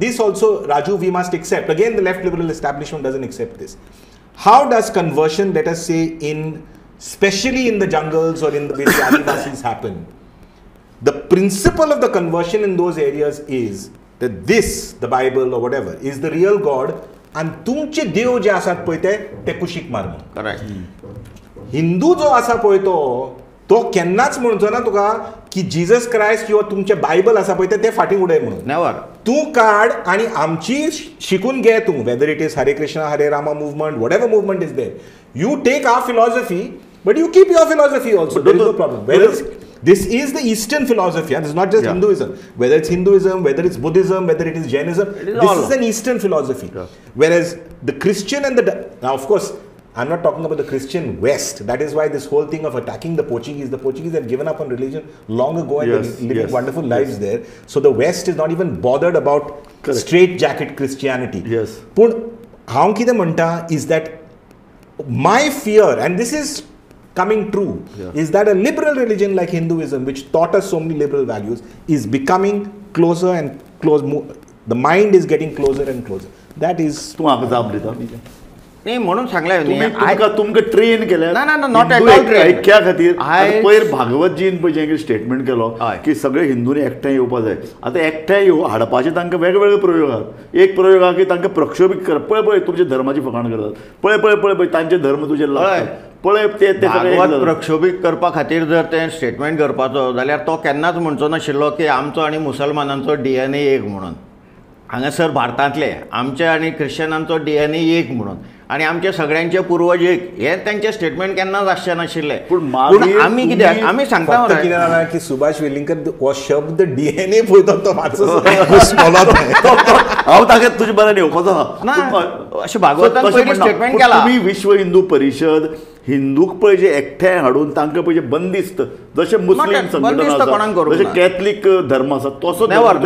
[SPEAKER 3] this also Raju we must accept again the left liberal establishment doesn't accept this. How does conversion, let us say, especially in the jungles or in the where the Adivasis happen? The principle of the conversion in those areas is that this, the Bible or whatever, is the real God and तुमचे देव जे आसात पळय ते कुशीक मारन.
[SPEAKER 2] Correct.
[SPEAKER 3] हिंदू जो आसा पळय तो केन्नाच म्हणचो ना तुका की जिजस क्रायस्ट किंवा तुमचे बायबल आसा पळय ते फाटीं उडय म्हणून.
[SPEAKER 2] Never.
[SPEAKER 3] तूं काड आणि आमची शिकून घे तूं वेदर इट इज हरे कृष्णा हरे Rama movement whatever movement is there. You take our philosophy but you keep your philosophy also. There is no problem. Whereas this is the Eastern philosophy, and this is not just Hinduism. Whether it's Hinduism, whether it's Buddhism, whether it is Jainism, this is an Eastern philosophy. Whereas the Christian and now of course, I'm not talking about the Christian West. That is why this whole thing of attacking the Portuguese have given up on religion long ago and they're living wonderful lives there. So the West is not even bothered about straight-jacket Christianity.
[SPEAKER 1] Yes.
[SPEAKER 3] But how कितें म्हणटा is that my fear, and this is coming true, is that a liberal religion like Hinduism, which taught us so many liberal values, is becoming closer and closer. The mind is getting closer and closer. That is.
[SPEAKER 1] तूं हाका जाप दिता
[SPEAKER 2] नाही म्हणून सांगलें न्ही.
[SPEAKER 1] तुमकां ट्रेन केल्या
[SPEAKER 2] ना, not at all trained.
[SPEAKER 1] ऐक्या खातीर
[SPEAKER 2] I-
[SPEAKER 1] पयर भागवतजीन पळय जें स्टेटमेंट केलो
[SPEAKER 2] हय.
[SPEAKER 1] की सगळे हिंदूंनी एकठांय येवपाक जाय. आतां एकठांय हाडपाचे तांकां वेगवेगळे प्रयोग आसात. एक प्रयोग आहा की तांकां प्रक्षोभीत करप. पळय तुमच्या धर्माची फकाण करतात. पळय तांचे धर्म तुजे लागतात. पळय ते सगळे
[SPEAKER 2] भागवत प्रक्षोभीत करपा खातीर जर ते स्टेटमेंट करपाचो जाल्यार तो केन्नाच म्हणचो नाशिल्लो की आमचो आनी मुसलमानांचो DNA एक म्हणून. हांगासर भारतांतले आमचे आनी क्रिश्चनांचो DNA एक म्हणून आनी आमचे सगळ्यांचे पुर्वज एक हे तेंचे स्टेटमेंट केन्नाच आसचे नाशिल्ले.
[SPEAKER 1] पूण
[SPEAKER 2] आमी कित्याक आमी सांगता
[SPEAKER 3] फक्त कितें जालां की सुभाष वेलिंगकर हो शब्द DNA पळयता तो मातसो घुस्मलो
[SPEAKER 1] हांव ताका तुजे बरें येवपाचो आहा.
[SPEAKER 2] ना अशें भागवतान पयलीं स्टेटमेंट केला.
[SPEAKER 1] तुम्ही विश्व हिंदू परिषद हिंदूक पळय जे एकठांय हाडून तांकां पळय जे बंदिस्त जशे मुस्लीम
[SPEAKER 2] बंदिस्त
[SPEAKER 1] संघटना
[SPEAKER 2] कोणाक
[SPEAKER 1] आसात
[SPEAKER 2] करूंक
[SPEAKER 1] जशे
[SPEAKER 2] ना.
[SPEAKER 1] कॅथलीक धर्म आसा तसो
[SPEAKER 2] नेवर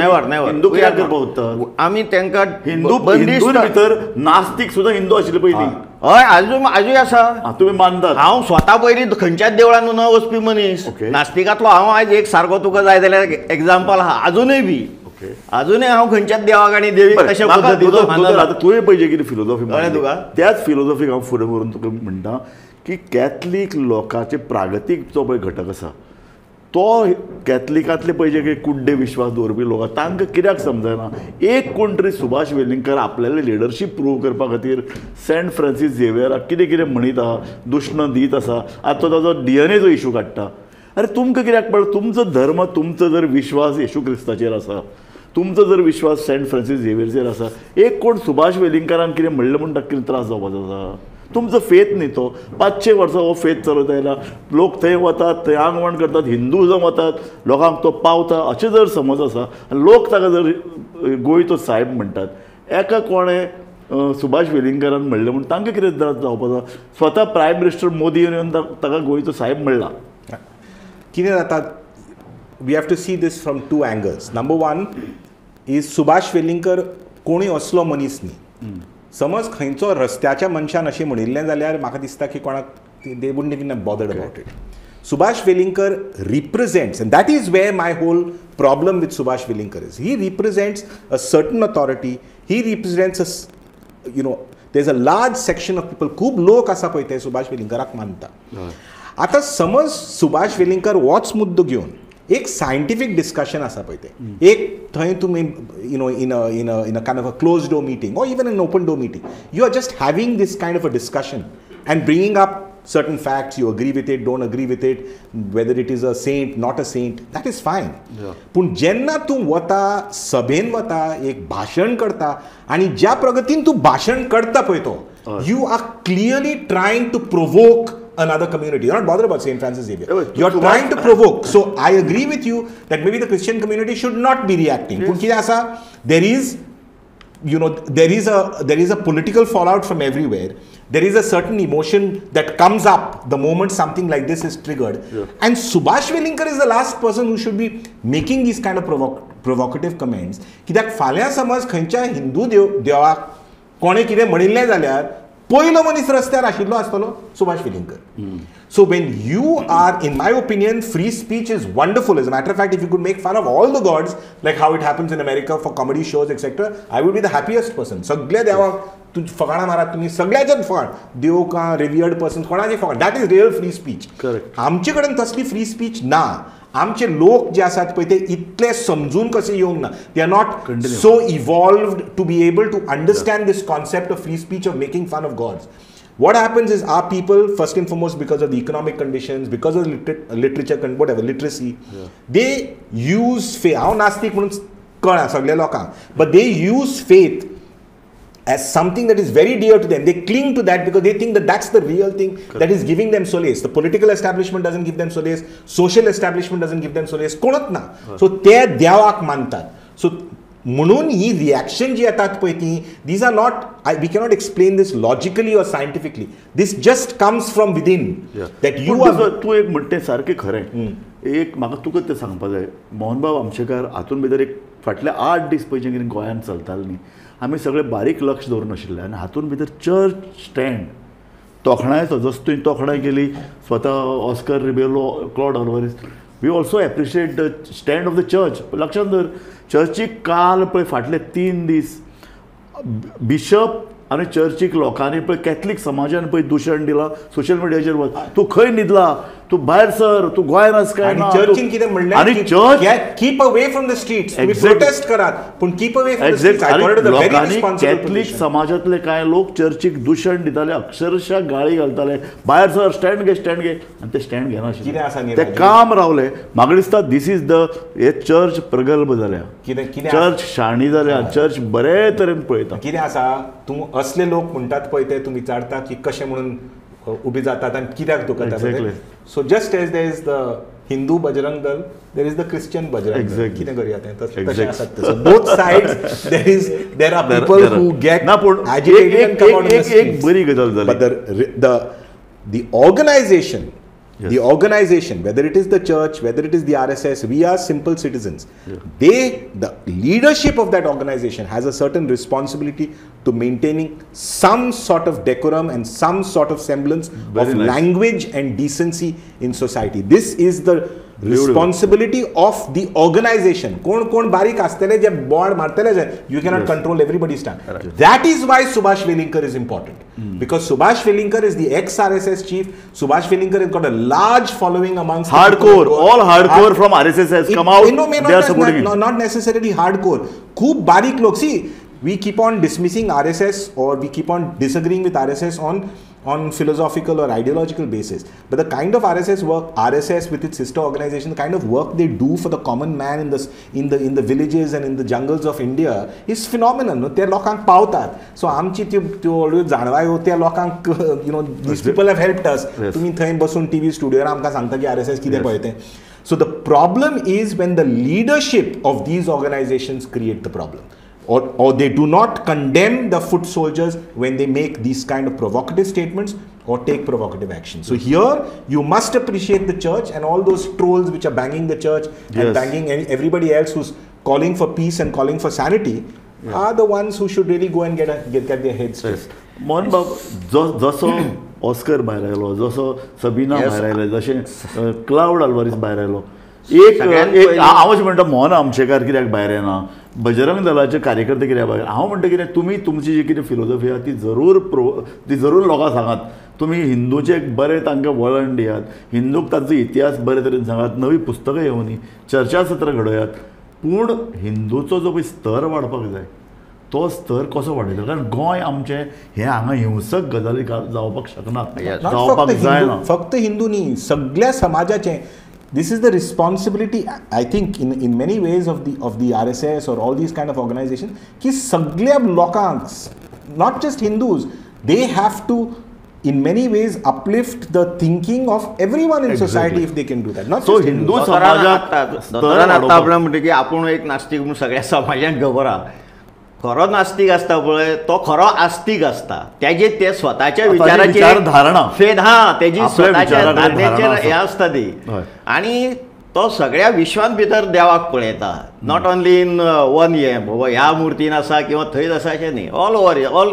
[SPEAKER 1] हिंदू कित्याक करपाक सोदतात.
[SPEAKER 2] आमी तांकां
[SPEAKER 1] हिंदून भितर नास्तीक सुद्दां हिंदू आशिल्ले पयलीं.
[SPEAKER 2] हय आजूय आसा.
[SPEAKER 1] तुमी मानतात.
[SPEAKER 2] हांव स्वता पयलीं खंयच्याच देवळान न वचपी मनीस.
[SPEAKER 1] Okay.
[SPEAKER 2] नास्तिकांतलो हांव आयज एक सारको तुका जाय जाल्यार एक्झाम्पल आहा अजूनय बी. अजूनय हांव खंयच्याच देवाक आनी देवीक तशा पद्दतीचो मानना.
[SPEAKER 1] आतां तुवें पळय जे कितें फिलॉसॉफी
[SPEAKER 2] कळ्ळें तुका?
[SPEAKER 1] त्याच फिलॉसॉफीक हांव फुडें व्हरून तुका म्हणटा की कॅथलीक लोकांचे प्रागतीक जो पळय घटक आसा तो कॅथलिकांतले पळय जे काही कुड्डे विश्वास दवरपी लोक आसा तांकां कित्याक समजना. एक कोण तरी सुभाष वेलिंगकर आपल्याले लिडरशीप प्रूव करपा खातीर सेंट फ्रांसीस झेवियराक कितें कितें म्हणिता दुश्ण दीत आसा. आतां तो ताजो DNAचो इशू काडटा. अरे तुमकां कित्याक पळय तुमचो धर्म तुमचो जर विश्वास येशू क्रिस्ताचेर आसा तुमचो जर विश्वास सेंट फ्रांसीस झेवियरचेर आसा एक कोण सुभाष वेलिंगकरान कितें म्हणलें म्हण ताका कितें त्रास जावपाचो आसा. तुमचो फेथ न्ही तो 500 वर्सां हो फेथ चलत आयला. लोक थंय वतात थंय आंगवण करतात हिंदूजम वतात लोकांक तो पावता अशें जर समज आसा आनी लोक ताका जर गोंयचो साहेब म्हणटात एका कोणें सुभाष वेलिंगकरान म्हणलें म्हण तांकां कितें त्रास जावपाचो. स्वता प्रायम मिनिस्टर मोदी येवन ताका गोंयचो साहेब म्हणला.
[SPEAKER 3] कितें जाता we have to see this from 2 angles. Number 1 is Subhash Velingkar कोणूय असलो मनीस न्ही. समज खंयचो रस्त्याच्या मनशान अशें म्हणिल्लें जाल्यार म्हाका दिसता की कोणाक they wouldn't even have bothered about it. Subhash Velinkar represents, and that is where my whole problem with Subhash Velinkar is. He represents a certain authority. He represents there is a large section of people, खूब लोक आसा पळय ते सुभाष वेलिंगराक मानता. आतां समज सुभाष वेलिंगकर होच मुद्दो घेवन एक सायंटिफीक डिस्कशन आसा पळय तें, एक थंय तुमी in a kind of a close door meeting or even in open door meeting, you are just having this kind of a discussion and bringing up certain facts, you agree with it, don't agree with it, whether it is a saint, not a saint, that is fine. पूण जेन्ना तूं वता सभेन वता, एक भाशण करता आनी ज्या प्रगतीन तूं भाशण करता पळय तो, you are clearly trying to provoke another community. You're not bothered about St. Francis Xavier. You're trying to provoke. So I agree with you that maybe the Christian community should not be reacting. पूण कितें आसा, there is a political fallout from everywhere. There is a certain emotion that comes up the moment something like this is triggered. And Subhash Velinkar is the last person who should be making these kind of provocative comments. कित्याक फाल्यां समज खंयच्या हिंदू देवाक कोणें कितें म्हणिल्लें जाल्यार पयलो मनीस रस्त्यार आशिल्लो आसतलो Subhash वेलिंकर. So when you are, in my opinion, free speech is wonderful. As a matter of fact, if you could make fun of all the gods, like how it happens in America for comedy shows, etc., I would be the happiest person. सगळ्या देवाक तूं फकाणां मारात तुमी, सगळ्याचें फकाण, देव का रिव्हियर्ड पर्सन कोणाचें फकाण, that is real free speech. आमचे कडेन तसली फ्री स्पीच ना. आमचे लोक जे आसात पळय ते इतले समजून कशे येवंक ना. They are not so evolved to be able to understand this concept of free speech of making fun of gods. What happens is our people, first and foremost, because of the economic conditions, because of literature, whatever, literacy, they use faith. हांव नास्तीक म्हणून कळ्ळां सगळ्या लोकांक, but they use faith as something that is very dear to them. They cling to that because they think that that's the real thing that is giving them solace. The political establishment doesn't give them solace. Social establishment doesn't give them solace. कोणच ना. So ते देवाक मानतात. So म्हणून ही रिॲक्शन जी येतात पळय ती, these are not, we cannot explain this logically or scientifically. This just comes from within that you are.
[SPEAKER 1] तूं एक म्हणटें सारकें खरें. एक म्हाका तुका तें सांगपाक जाय, मोहनबाब आमचेकार हातूंत भितर एक फाटले 8 दीस पयलीं कितें गोंयांत चलतालें न्ही, आमी सगळे बारीक लक्ष दवरून आशिल्ले आनी हातूंत भितर चर्च स्टँड तोखणाय जसो तुवें तोखणाय केली स्वता Oscar Rebelo, Claude Alvares, we also appreciate the stand of the church. लक्षांत दर, चर्चीक काल पळय फाटले 3 दीस बिशप आनी चर्चीक लोकांनी पळय कॅथलीक समाजान पळय दूशण दिलां सोशल मिडियाचेर. तूं खंय न्हिदला, तूं भायर सर, तूं गोंयान आस काय ना.
[SPEAKER 3] चर्चीन कितें म्हणलें,
[SPEAKER 1] आनी church
[SPEAKER 3] keep away from the streets. तुम्ही प्रोटेस्ट करात पूण keep away from the streets.
[SPEAKER 1] लोकांनी कॅथलीक समाजांतले कांय लोक चर्चीक दूशण दिताले, अक्षरशः गाळी घालताले, भायर सर, स्टँड घे, आनी ते स्टँड घेनाशिल्ले, ते काम रावले. म्हाका दिसता दीस इज द हे चर्च प्रगल्भ जाल्या, चर्च शाणी जाल्या, चर्च बरे तरेन पळयता.
[SPEAKER 3] कितें आसा, तूं असले लोक म्हणटात पळय ते तूं विचारता की कशें म्हणून उबी जातात आनी कित्याक दुखतात. So just as there is the Hindu Bajrang Dal, there is the Christian Bajrang Dal. कितें करूया तें तशें आसात. Both sides there are people who get agitated and come out of the streets.
[SPEAKER 1] एक बरी गजाल जाली,
[SPEAKER 3] but the organization, the organization, whether it is the church, whether it is the RSS, we are simple citizens. The leadership of that organization has a certain responsibility to maintaining some sort of decorum and some sort of semblance of language and decency in society. This is the responsibility of the organization. कोण बारीक आसतले जे बोर्ड मारतले जे, you cannot control everybody's tongue. That is why Subhash Velinkar is important. Because Subhash Velinkar is the ex-RSS chief. Subhash Velinkar has got a large following amongst
[SPEAKER 1] hardcore. All hardcore from RSS has come out. They are supporting it.
[SPEAKER 3] Not necessarily hardcore. खूब बारीक लोग. See, we keep on dismissing RSS or we keep on disagreeing with RSS on philosophical or ideological basis. But the kind of RSS work, RSS with its sister organization, the kind of work they do for the common man in the villages and in the jungles of India is phenomenal. No, ते लोकांक पावतात. So आमची त्यो जाणवायो त्या लोकांक, these people have helped us. तुम्ही थंय बसून टीव्ही स्टुडियोर आमकां सांगता की RSS कितें पळय तें. So the problem is when the leadership of these organizations create the problem. Or they do not condemn the foot soldiers when they make these kind of provocative statements or take provocative action. So here you must appreciate the church, and all those trolls which are banging the church and banging everybody else who's calling for peace and calling for sanity are the ones who should really go and get their heads straight.
[SPEAKER 1] Mohan बाब, जसो ऑस्कर भायर आयलो, जसो सबीना भायर आयले, जशें क्लाउड आल्वारीस भायर आयलो, एक हांव अशें म्हणटा मोहन आमचेकार कित्याक भायर येना, बजरंग दलाचे कार्यकर्ते कितें बघा हांव म्हणटा कितें तुमी तुमची जी कितें फिलॉसॉफी आहा ती जरूर लोकांक सांगात. तुमी हिंदूचे बरें तांकां वळण दियात, हिंदूक तांचो इतिहास बरे तरेन सांगात, नवी पुस्तकां येवनी, चर्चासत्र घडोवयात. पूण हिंदूचो जो पळय स्तर वाडपाक जाय तो स्तर कसो वाडयतलो? कारण गोंय आमचें हें हांगा हिंसक गजाली जावपाक शकनात, जावपाक जायना.
[SPEAKER 3] फक्त हिंदू न्ही, सगळ्या समाजाचें. This is the responsibility, I think, in many ways of the RSS or all these kind of organizations, की सगळ्या लोकांक, not just Hindus, they have to in many ways uplift the thinking of everyone in society if they can do that. Not
[SPEAKER 1] so
[SPEAKER 3] just
[SPEAKER 1] Hindu
[SPEAKER 3] Hindus.
[SPEAKER 1] समाजात
[SPEAKER 2] आपण म्हणटा की आपूण एक नास्तीक म्हणून सगळ्या समाजान खबर आहा. खरो नास्तीक आसता पळय तो खरो आस्तीक आसता. त्याचे ते स्वताच्या विचाराचेर
[SPEAKER 1] धारणा
[SPEAKER 2] फेद तेजी स्वताच्या धारणेचेर हें आसता ती. आनी तो सगळ्या विश्वान भितर देवाक पळयता. नॉट ओन्ली इन वन हें बाबा ह्या मुर्तीन आसा किंवा थंयच आसा अशें न्ही. All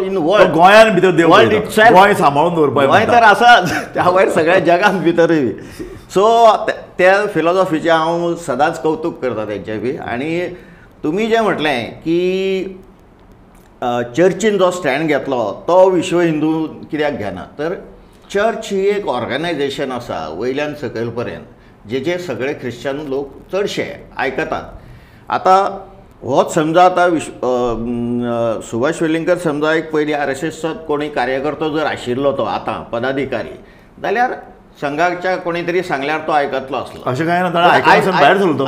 [SPEAKER 2] in world.
[SPEAKER 1] गोंयान भितर देव
[SPEAKER 2] वर्ल्ड इटसेल्फ
[SPEAKER 1] गोंय सांबाळून दवरपाक
[SPEAKER 2] गोंय तर आसाच, त्या भायर सगळ्या जगांत भितरूय. सो त्या फिलॉसॉफीचें हांव सदांच कौतूक करता तेंचें बी. आनी तुमी जें म्हटलें की चर्चीन जो स्टँड घेतलो तो विश्व हिंदू कित्याक घेना, तर चर्च ही एक ऑर्गनायझेशन आसा वयल्यान सकयल पर्यंत जेचे सगळे ख्रिश्चन लोक चडशे आयकतात. आतां होच समजा आतां सुभाष वेलिंगकर समजा एक पयलीं RSSचो कोणी कार्यकर्तो जर आशिल्लो तो आतां पदाधिकारी, जाल्यार संघाच्या कोणी तरी सांगल्यार तो आयकतलो आसलो.
[SPEAKER 1] अशें कांय ना, ताणें भायर सरलो तो.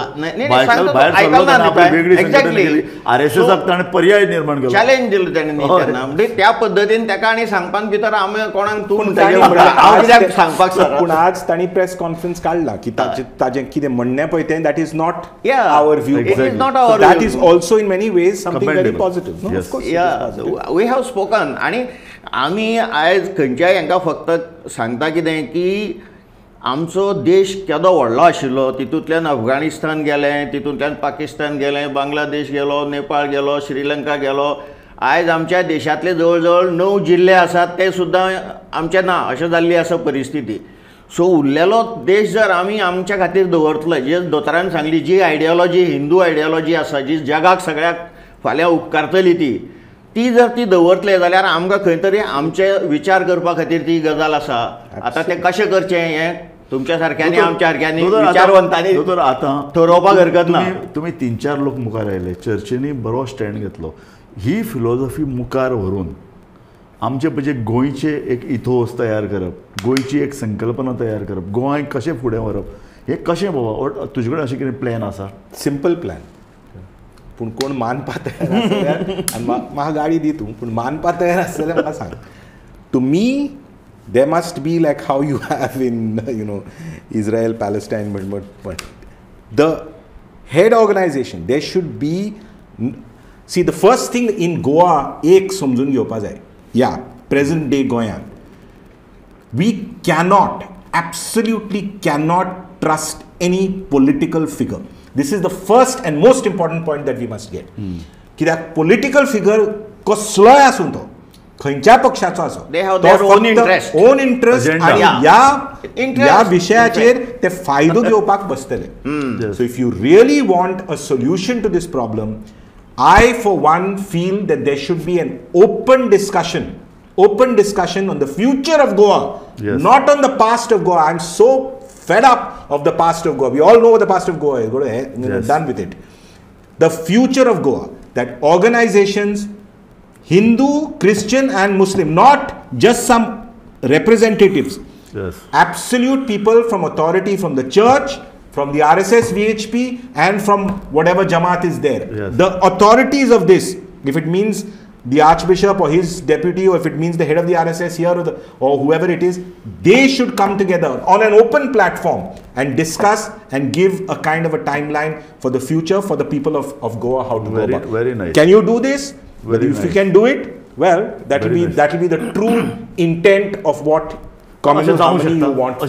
[SPEAKER 1] RSSक ताणें पर्याय निर्माण केलो,
[SPEAKER 2] चॅलेंज दिलो ताणें तेन्ना. म्हणजे त्या पद्दतीन ताका आनी सांगपाक भितर आमी कोणाक तूं सांगपाक सर.
[SPEAKER 3] पूण आज तांणी प्रेस कॉन्फरन्स काडला की ताजें कितें म्हणणें पळय तें that is not our view. That is also in many ways something very positive.
[SPEAKER 2] We have spoken. आनी आमी आयज खंयच्याय हांकां फक्त सांगता कितें की आमचो देश केदो व्हडलो आशिल्लो, तितूंतल्यान अफगाणिस्तान गेलें, तितूंतल्यान पाकिस्तान गेलें, बांगलादेश गेलो, नेपाळ गेलो, श्रीलंका गेलो. आयज आमच्या देशांतले जवळ जवळ 9 जिल्ले आसात ते सुद्दां आमचे ना अशें जाल्ली आसा परिस्थिती. सो उरलेलो देश जर आमी आमच्या खातीर दवरतले, जे दोतोरान सांगली जी आयडियोलॉजी हिंदू आयडियोलॉजी आसा जी जगाक सगळ्याक फाल्यां उपकारतली ती जर ती दवरतले जाल्यार आमकां खंय तरी आमचे विचार करपा खातीर ती गजाल आसा. आतां तें कशें करचें हें तुमच्या सारक्यांनी आमच्या सारक्यांनी विचारवंतांनी
[SPEAKER 1] आतां
[SPEAKER 2] ठरोवपाक हरकत ना.
[SPEAKER 1] तुमी 3-4 लोक मुखार आयले, चर्चींनी बरो स्टँड घेतलो. ही फिलॉसॉफी मुखार व्हरून आमचे म्हणजे गोंयचे एक इथोस तयार करप, गोंयची एक संकल्पना तयार करप, गोंय कशें फुडें व्हरप, हें कशें बाबा तुजे कडेन अशें कितें प्लॅन आसा?
[SPEAKER 3] Simple plan. पूण कोण मानपा तयार आसल्यार आनी म्हाका गाडी दी तूं, पूण मानपा तयार आसल्यार म्हाका सांग. To me there must be like how you have in Israel, Palestine, but the head organization there should be. See, the first thing in Goa ek समजून घेवपा जाय. Yeah, present day Goyan, we absolutely cannot trust any political figure. This is the first and most important point that we must get. कित्याक political figure कसलोय आसूं तो, खंयच्या पक्षाचो आसो,
[SPEAKER 2] ओन इंट्रस्ट
[SPEAKER 3] आनी ह्या विशयाचेर ते फायदो घेवपाक बसतले. So if you really want a solution to this problem, I for one feel that there should be an open discussion on the future of Goa, not on the past of Goa. I'm so fed up of the past of Goa. We all know what the past of Goa is. Done with it. The future of Goa, that organizations, Hindu, Christian and Muslim, not just some representatives, absolute people from authority, from the church, from the RSS, VHP and from whatever Jamaat is there. The authorities of this, if it means the Archbishop or his deputy, or if it means the head of the RSS here or whoever it is, they should come together on an open platform and discuss and give a kind of a timeline for the future for the people of Goa, how to go about it. Very nice. Can you do this? If you can do it, well, that will be the true intent of what communal harmony you want.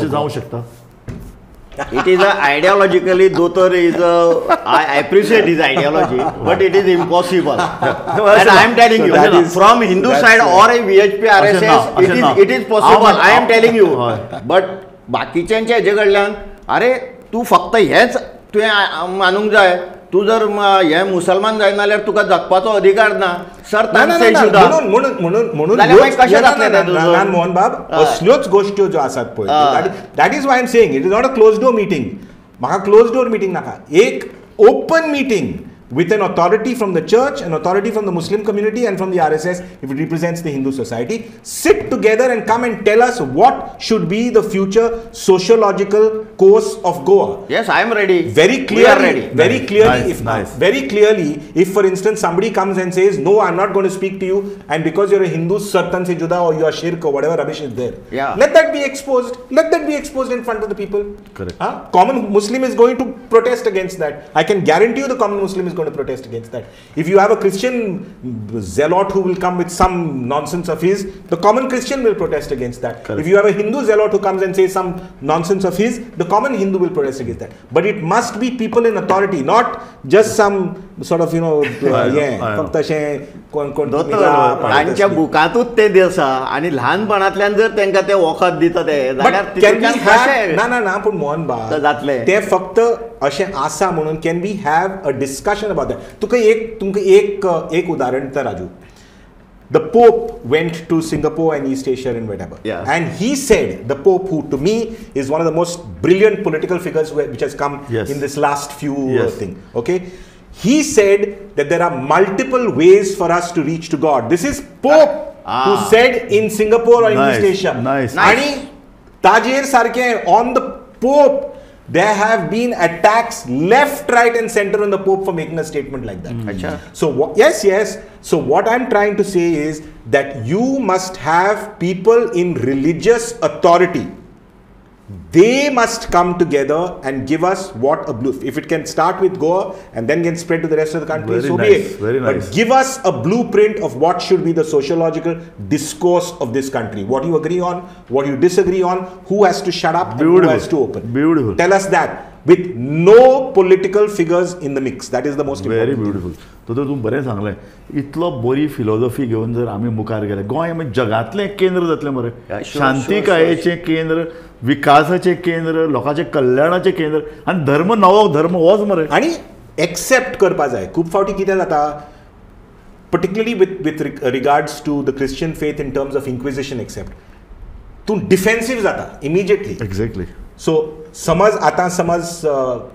[SPEAKER 2] It is ideologically, Dotar is I appreciate his ideology, but it is impossible. And I am telling you, from Hindu side or a VHP RSS, it is possible. I am telling you. But बाकीच्यांच्या हेजे कडल्यान अरे तू फक्त हेच तुवें मानूंक जाय, तूं जर हे मुसलमान जायना जाल्यार तुका जगपाचो अधिकार ना सर
[SPEAKER 3] मोहन बाब असल्योच गोश्ट्यो ज्यो आसात पळय that is why I am saying it is not a close door meeting. म्हाका क्लोज डोर मीटिंग नाका, एक open meeting with an authority from the church, an authority from the Muslim community and from the RSS if it represents the Hindu society, sit together and come and tell us what should be the future sociological course of Goa.
[SPEAKER 2] Yes, I am ready.
[SPEAKER 3] Very clearly,
[SPEAKER 2] we are ready.
[SPEAKER 3] Very clearly, very clearly, if for instance somebody comes and says, no, I'm not going to speak to you, and because you're a Hindu, sartan se juda, or you are shirk or whatever rubbish is there, let that be exposed. Let that be exposed in front of the people.
[SPEAKER 1] Correct.
[SPEAKER 3] Common Muslim is going to protest against that. I can guarantee you the common Muslim is going to protest against that. If you have a Christian zealot who will come with some nonsense of his, the common Christian will protest against that.
[SPEAKER 1] Correct.
[SPEAKER 3] If you have a Hindu zealot who comes and says some nonsense of his, the common Hindu will protest against that. But it must be people in authority, not just some sort of फक्त अशें कोण
[SPEAKER 2] तांच्या बुकांतूच ते दिसा आनी ल्हानपणांतल्यान जर तांकां ते वखद दिता ते जाल्यार
[SPEAKER 3] ना पूण मोहन बाब
[SPEAKER 2] जातले
[SPEAKER 3] ते फक्त अशें आसा म्हणून can we have a discussion about that. तुमकां एक उदाहरण दिता Raju. The Pope went to Singapore and East Asia and whatever.
[SPEAKER 2] Yeah.
[SPEAKER 3] And he said, the Pope, who to me is one of the most brilliant political figures which has come in this last few thing. Okay. He said that there are multiple ways for us to reach to God. This is Pope who said in Singapore or in East Asia.
[SPEAKER 1] Nice.
[SPEAKER 3] Ani Tajir Sarke on the Pope. There have been attacks left, right and center on the Pope for making a statement like that. So yes. So what I'm trying to say is that you must have people in religious authority. They must come together and give us what a blue. If it can start with Goa and then can spread to the rest of the country, so be it.
[SPEAKER 1] Very nice.
[SPEAKER 3] But give us a blueprint of what should be the sociological discourse of this country. What you agree on, what you disagree on, who has to shut up, and who has to open.
[SPEAKER 1] Beautiful.
[SPEAKER 3] Tell us that with no political figures in the mix. That is the most important.
[SPEAKER 1] Very beautiful. तो तूं बरें सांगलें. इतलो बरी फिलॉसॉफी घेवन जर आमी मुखार गेले, गोंय म्हणजे जगांतलें केंद्र जातलें मरे. शांतीकायेचें केंद्र, विकासाचें केंद्र, लोकांचें कल्याणाचें केंद्र आनी धर्म नवो धर्म होच मरे.
[SPEAKER 3] आनी एक्सेप्ट करपा जाय. खूब फावटी कितें जाता, particularly with regards to the Christian faith in terms of Inquisition, except तूं डिफेन्सिव्ह जाता immediately.
[SPEAKER 1] Exactly.
[SPEAKER 3] So समज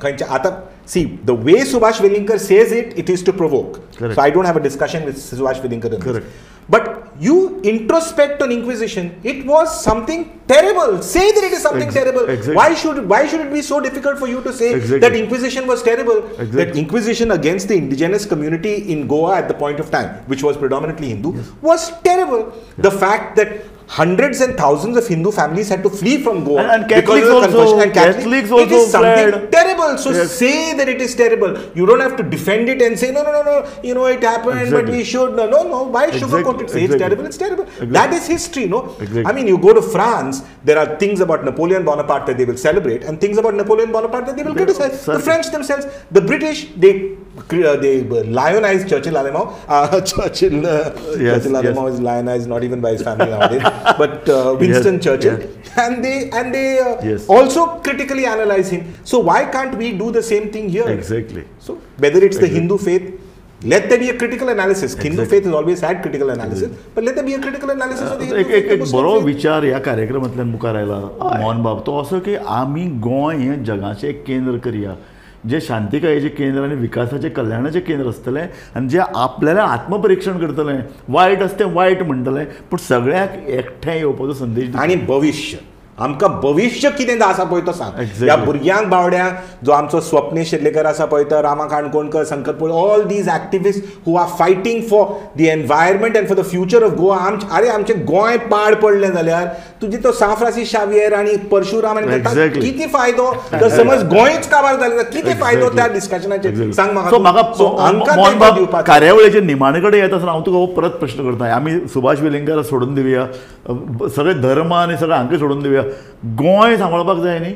[SPEAKER 3] खंयच्या आतां see the way Subhash Velinkar says it is to provoke.
[SPEAKER 1] Correct.
[SPEAKER 3] So I don't have a discussion with Subhash Velinkar on
[SPEAKER 1] Correct.
[SPEAKER 3] this. But you introspect on Inquisition, it was something terrible. Say that it is something terrible.
[SPEAKER 1] Exactly.
[SPEAKER 3] Why should it be so difficult for you to say that Inquisition was terrible? That Inquisition against the indigenous community in Goa at the point of time, which was predominantly Hindu, was terrible. The fact that hundreds and thousands of Hindu families had to flee from Goa
[SPEAKER 1] and Catholics
[SPEAKER 3] because of the conversion. And
[SPEAKER 1] Catholics also
[SPEAKER 3] it is something
[SPEAKER 1] fled.
[SPEAKER 3] terrible. So say that it is terrible. You don't have to defend it and say no. You know it happened, but we should no. Why sugarcoat it? Say it's terrible. It's terrible. That is history, no.
[SPEAKER 1] Exactly.
[SPEAKER 3] I mean, you go to France, there are things about Napoleon Bonaparte that they will celebrate, and things about Napoleon Bonaparte that they will criticize. The French themselves, the British, they lionized Churchill Alemão. Churchill Alemão is lionized not even by his family nowadays, but Winston Churchill, and they also critically analyze him. So why can't we do the same thing here?
[SPEAKER 1] Exactly.
[SPEAKER 3] So whether it's the Hindu faith, let there be a critical analysis. Hindu faith has always had critical analysis, but let there be a critical analysis of the Hindu faith.
[SPEAKER 1] एक बरो विचार ह्या कार्यक्रमांतल्यान मुखार आयला मोहन बाब, तो असो की आमी गोंय हें जगाचें केंद्र करया, जे शांतिकायेचें केंद्र आनी विकासाचें कल्याणाचें केंद्र आसतलें आनी जे आपल्याला आत्मपरीक्षण करतलें, वायट आसा तें वायट म्हणटलें, पूण सगळ्याक एकठांय येवपाचो संदेश
[SPEAKER 3] आनी भविश्य आमकां भविश्य कितें आसा पळय तो सांग. ह्या भुरग्यांक बावड्यांक जो आमचो स्वप्नील शेटलेकर आसा पळय तो, Rama Kankonkar, Sankat Pol, all these activist who are fighting for the environment and for the future of Goa. आमचें गोंय पाड पडलें जाल्यार तुजी तो सान फ्रांसीस शावियर आनी परशुराम आनी कितें फायदो? जर समज गोंयच काबार जालें जाल्यार कितें फायदो त्या डिस्कशनाचेर सांग म्हाका.
[SPEAKER 1] कार्यावळीचे निमाणे कडेन येता आसतना हांव तुका परत प्रश्न करता. आमी सुभाष वेलिंगरा सोडून दिवया, सगळे धर्म आनी सगळे हांकां सोडून दिवया, गोंय सांबाळपाक जाय न्ही.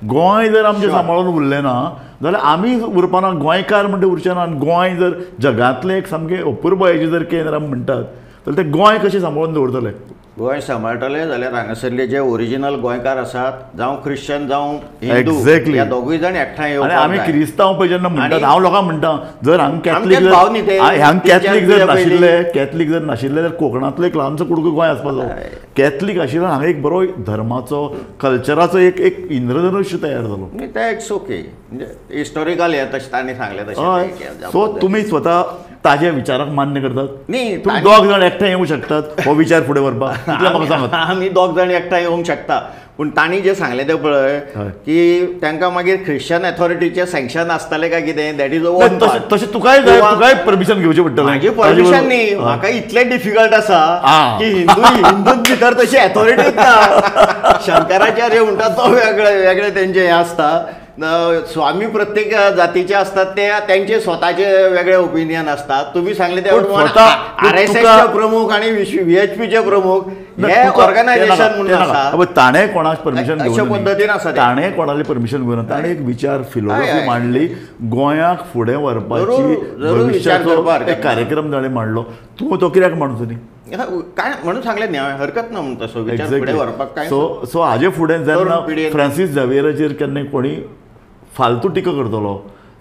[SPEAKER 1] गोंय जर आमचें सांबाळून उरलें ना जाल्यार आमी उरपाना, गोंयकार म्हणटा उरचे ना. आनी गोंय जर जगांतलें एक सामकें अपुर्बायेचें जर केंद्र आमी म्हणटात जाल्यार ते गोंय कशें सांबाळून दवरतले?
[SPEAKER 2] गोंय सांबाळटले जाल्यार हांगासरले जे ओरिजिनल गोंयकार आसात, जावं ख्रिश्चन जावं हिंदू,
[SPEAKER 1] Exactly.
[SPEAKER 2] ह्या दोगूय जाण एकठांय
[SPEAKER 1] आनी
[SPEAKER 2] येवपाक
[SPEAKER 1] आमी
[SPEAKER 2] जाय.
[SPEAKER 1] क्रिस्तांव पळय जेन्ना म्हणटात, हांव लोकांक म्हणटा जर हांगा कॅथलीक
[SPEAKER 2] आमचेच भाव न्ही ते.
[SPEAKER 1] हांगा कॅथलीक जर
[SPEAKER 2] तेंच्या
[SPEAKER 1] नाशिल्ले, कॅथलीक जर नाशिल्ले जाल्यार कोंकणांतलो एक ल्हानसो कुडको गोंय आसपाचो. कॅथलीक आशिल्ल्यान हांगा एक बरो धर्माचो, कल्चराचो एक इंद्रधनुश्य तयार जालो.
[SPEAKER 2] ते इट्स ओके, म्हणजे हिस्टॉरिकल हे तशें तांणी सांगलें
[SPEAKER 1] हय.
[SPEAKER 2] तशें.
[SPEAKER 1] सो तुमी स्वता ताज्या विचाराक मान्य करतात?
[SPEAKER 2] न्ही,
[SPEAKER 1] तुमी दोग जाण एकठांय येवंक शकतात हो विचार फुडें व्हरपाक? इतलें म्हाका सांगात.
[SPEAKER 2] आमी दोग जाण एकठांय येवंक शकता, पूण तांणी जें सांगलें तें पळय की तांकां मागीर ख्रिश्चन अथॉरिटीचें सँक्शन आसतलें काय कितें, दॅट इज अ
[SPEAKER 1] तशें तुकाय जाय, तुकाय परमिशन घेवचें पडटलें.
[SPEAKER 2] म्हाजी परमिशन न्ही, म्हाका इतलें डिफिकल्ट आसा की हिंदूच भितर तशी अथॉरिटीच ना. शंकराचार्य म्हणटा तो वेगळे तेंचे हें आसता, स्वामी प्रत्येक जातीचे असतात, ते त्यांचे स्वतःचे वेगळे ओपिनियन असतात. तुम्ही सांगले त्या RSSचे प्रमुख आणि VHPचे प्रमुख हे ऑर्गनायझेशन म्हणून आसा.
[SPEAKER 1] ताणें कोणाक परमिशन
[SPEAKER 2] अशा
[SPEAKER 1] घेवन
[SPEAKER 2] पद्दतीन आसा.
[SPEAKER 1] ताणें कोणाली परमिशन घेवन ताणें एक विचार फिलॉसॉफी मांडली, गोंयाक फुडें व्हरपाची भविश्याचो एक कार्यक्रम ताणें मांडलो. तूं तो कित्याक मांडचो न्ही?
[SPEAKER 2] काय म्हणून सांगले न्ही, हरकत ना म्हणून तसो विचार फुडें व्हरपाक काय.
[SPEAKER 1] सो हाजे फुडें जेन्ना फ्रांसीस झेवियराचेर केन्ना कोणी फालतू टिका करतलो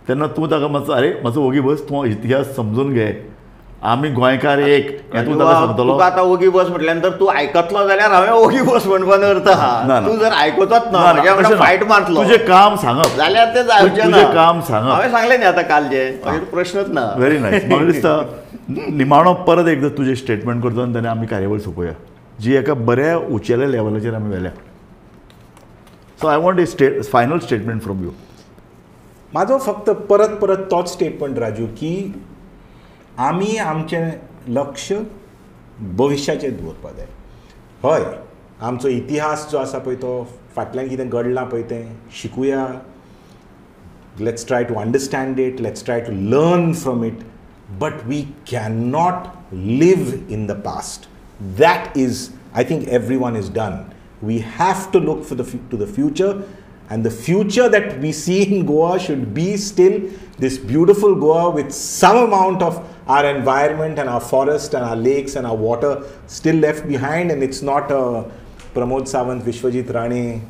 [SPEAKER 1] तेन्ना तूं ताका मातसो अरे मातसो ओगी बस, तूं इतिहास समजून घे, आमी गोंयकार एक, हें तूं ताका सांगतलो.
[SPEAKER 2] तुका आतां ओगी बस म्हटल्यानंतर तूं आयकतलो जाल्यार हांवें ओगी बस म्हणपान अर्थ आहा. तूं जर आयकतोच ना, म्हाज्या वांगडा फायट मारतलो,
[SPEAKER 1] तुजें काम सांगप
[SPEAKER 2] जाल्यार तें जावचें ना.
[SPEAKER 1] तुजें काम सांगप.
[SPEAKER 2] हांवें सांगलें न्ही आतां कालचें, मागीर प्रश्नच ना.
[SPEAKER 1] Very nice. म्हाका दिसता निमाणो परत एकदां तुजें स्टेटमेंट करता आनी तेन्ना आमी कार्यावळ सोंपोवया, जी एका बऱ्या उंचेल्या लेवलाचेर आमी व्हेल्या. So I want a final statement from you.
[SPEAKER 3] म्हाजो फक्त परत परत तोच स्टेटमेंट राजू, की आमी आमचें लक्ष भविश्याचेर दवरपा जाय. हय, आमचो इतिहास जो आसा पळय तो फाटल्यान कितें घडलां पळय तें शिकुया. Let's try to understand it, let's try to learn from it, but we can not live in the past. That is, I think everyone is done. We have to look to the future. And the future that we see in Goa should be still this beautiful Goa with some amount of our environment and our forest and our lakes and our water still left behind, and it's not Pramod Sawant, Vishwajit Rane,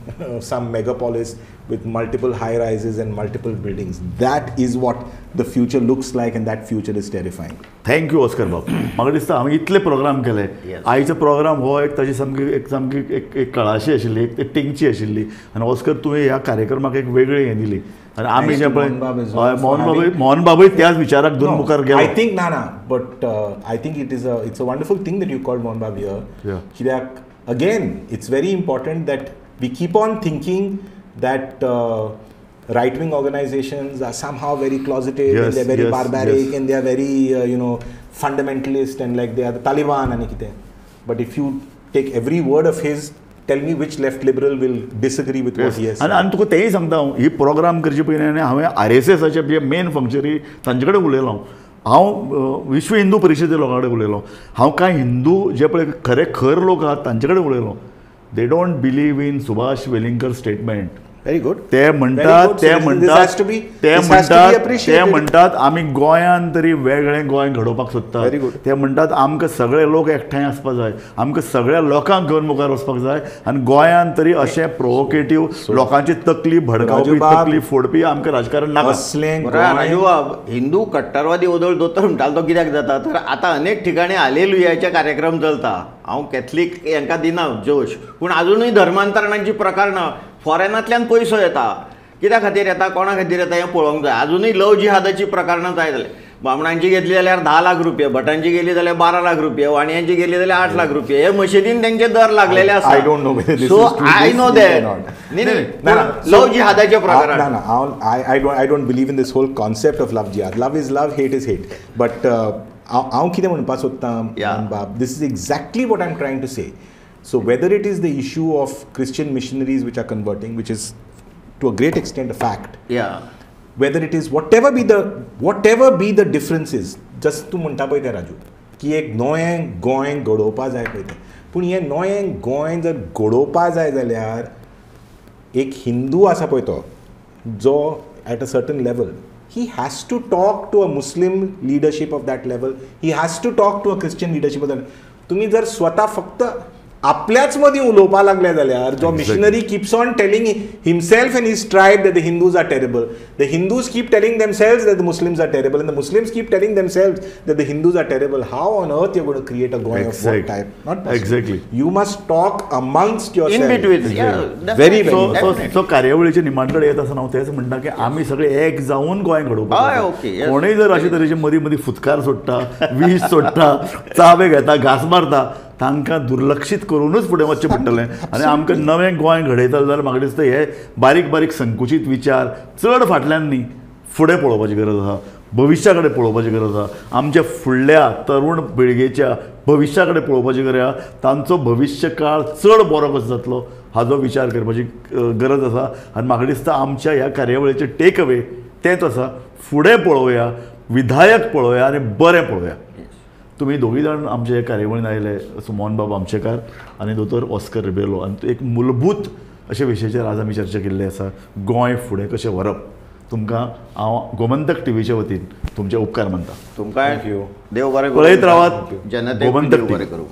[SPEAKER 3] some megapolis with multiple high rises and multiple buildings. That is what the future looks like, and that future is terrifying.
[SPEAKER 1] Thank you Oscar बाब. म्हाका दिसता हांवें इतले प्रोग्राम केले. आयचो प्रोग्राम हो एक ताची सामकी एक कळाशी आशिल्ली, एक टिंगची आशिल्ली, आनी ऑस्कर तुवें ह्या कार्यक्रमाक एक वेगळी हें दिली. आनी आमी जे पळय मोहन बाबूय त्याच विचाराक दोन मुखार गेलो.
[SPEAKER 3] I think ना, but I think it's a wonderful thing that you called Mohan Babu here. कित्याक again, it's very important that we keep on thinking that right-wing organizations are somehow very closeted, and they're very barbaric, and they're very fundamentalist, and like they are the Taliban and kite. But if you take every word of his, tell me which left liberal will disagree with what he has said.
[SPEAKER 1] आनी तुका तेंय सांगता हांव, ही प्रोग्राम करचे पयलीं हांवें RSSचे जे मेन फंक्शनरी तांचे कडेन उलयलो. हांव विश्व हिंदू परिशदे लोकां कडेन उलयलो. हांव कांय हिंदू जे पळय खर लोक आहात तांचे कडेन उलयलो. They don't believe in Subhash Velingkar statement.
[SPEAKER 3] Very good.
[SPEAKER 1] ते म्हणटात आमी गोंयान तरी वेगळें गोंय घडोवपाक सोदतात. ते म्हणटात आमकां सगळे लोक एकठांय आसपाक जाय, आमकां सगळ्या लोकांक घेवन मुखार वचपाक जाय, आनी गोंयान तरी अशें प्रोवोकेटीव लोकांची तकली भडकावपी, तकली फोडपी आमकां राजकारण नाका.
[SPEAKER 2] हिंदू कट्टरवादी ओदळ दोतोर म्हणटालो तो कित्याक जाता, तर आतां अनेक ठिकाणी हालेलुयाचे कार्यक्रम चलता. हांव कॅथलीक हांकां दिना जोश, पूण अजुनूय धर्मांतरणांची प्रकरणां फॉरेनांतल्यान पयसो येता. कित्या खातीर येता, कोणा खातीर येता हें पळोवंक जाय. अजुनूय लव जिहादाची प्रकरणां जाय जाल्यार बामणांची घेतली जाल्यार 10 लाख रुपया, भटांची गेली जाल्यार 12 लाख रुपया, वाणयांची गेली जाल्यार 8 लाख रुपया. हे मशिदीन तेंचे दर लागलेले आसा.
[SPEAKER 3] I don't know whether this
[SPEAKER 2] so
[SPEAKER 3] is true.
[SPEAKER 2] I know that. लव जिहादाचे प्रकरण.
[SPEAKER 3] I don't believe in this whole concept of love jihad. Love is love, hate is hate. But हांव कितें म्हणपाक सोदतां, this is exactly what I'm trying to say. So whether it is the issue of Christian missionaries which are converting, which is to a great extent a fact. Whether it is whatever be the differences, just तूं म्हणटा पळय तें राजू, की एक नोयें गोंय घडोवपा जाय पळय तें. पूण हें नोयें गोंय जर घडोवपा जाय जाल्यार एक हिंदू आसा पळय तो, जो at a certain level, he has to talk to a Muslim leadership of that level. He has to talk to a Christian leadership of that. तुमी जर स्वता फक्त आपल्याच मदीं उलोवपा लागले जाल्यार जो missionary keeps on telling himself and his tribe that the Hindus are terrible, the Hindus keep telling themselves that the Muslims are terrible, and the Muslims keep telling themselves that the Hindus are terrible. How on earth you going to create a Goa of one type? Not possible.
[SPEAKER 1] Exactly.
[SPEAKER 3] You must talk amongst
[SPEAKER 2] in
[SPEAKER 3] yourself.
[SPEAKER 2] Between
[SPEAKER 3] Very,
[SPEAKER 1] so कार्यावळीचे निमाणकडे येत असताना हांव तेच म्हणटा की आमी सगळे एक जावन गोंय
[SPEAKER 2] हय,
[SPEAKER 1] घडोवपाक
[SPEAKER 2] okay, yes.
[SPEAKER 1] कोणूय जर अशे तरेचे मदीं मदीं फुतकार सोडटा, विष सोडटा, चाबे घेता, घास मारता, तांकां दुर्लक्षीत करूनच फुडें वचचें पडटलें. आनी आमकां नवें गोंय घडयतले जाल्यार म्हाका दिसता हे बारीक बारीक संकुचीत विचार चड फाटल्यान न्ही, फुडें पळोवपाची गरज आसा, भविश्या कडेन पळोवपाची गरज आसा, आमच्या फुडल्या तरूण पिळगेच्या भविश्या कडेन पळोवपाची गरज आसा. तांचो भविश्य काळ चड बरो कसो जातलो हाचो विचार करपाची गरज आसा. आनी म्हाका दिसता आमच्या ह्या कार्यावळीचें टेक अवे तेंच आसा, फुडें पळोवया, विधायक पळोवया आनी बरें पळोवया. तुम्ही दोघी जाण आमच्या ह्या कार्यावळीन आयले, सुमोन बाब आमचेकार आनी दोतोर ऑस्कर रिबेलो, आनी एक मूलभूत अशे विशयाचेर आज आमी चर्चा केल्ली आसा, गोंय फुडें कशें व्हरप. तुमकां हांव गोमंतक टीव्हीच्या वतीन तुमचे उपकार मानता.
[SPEAKER 2] तुमकां देव बरें करूं.
[SPEAKER 1] पळयत रावात
[SPEAKER 2] जनतेक
[SPEAKER 1] गोमंतक
[SPEAKER 2] देव बरें
[SPEAKER 1] TV.
[SPEAKER 2] करूं.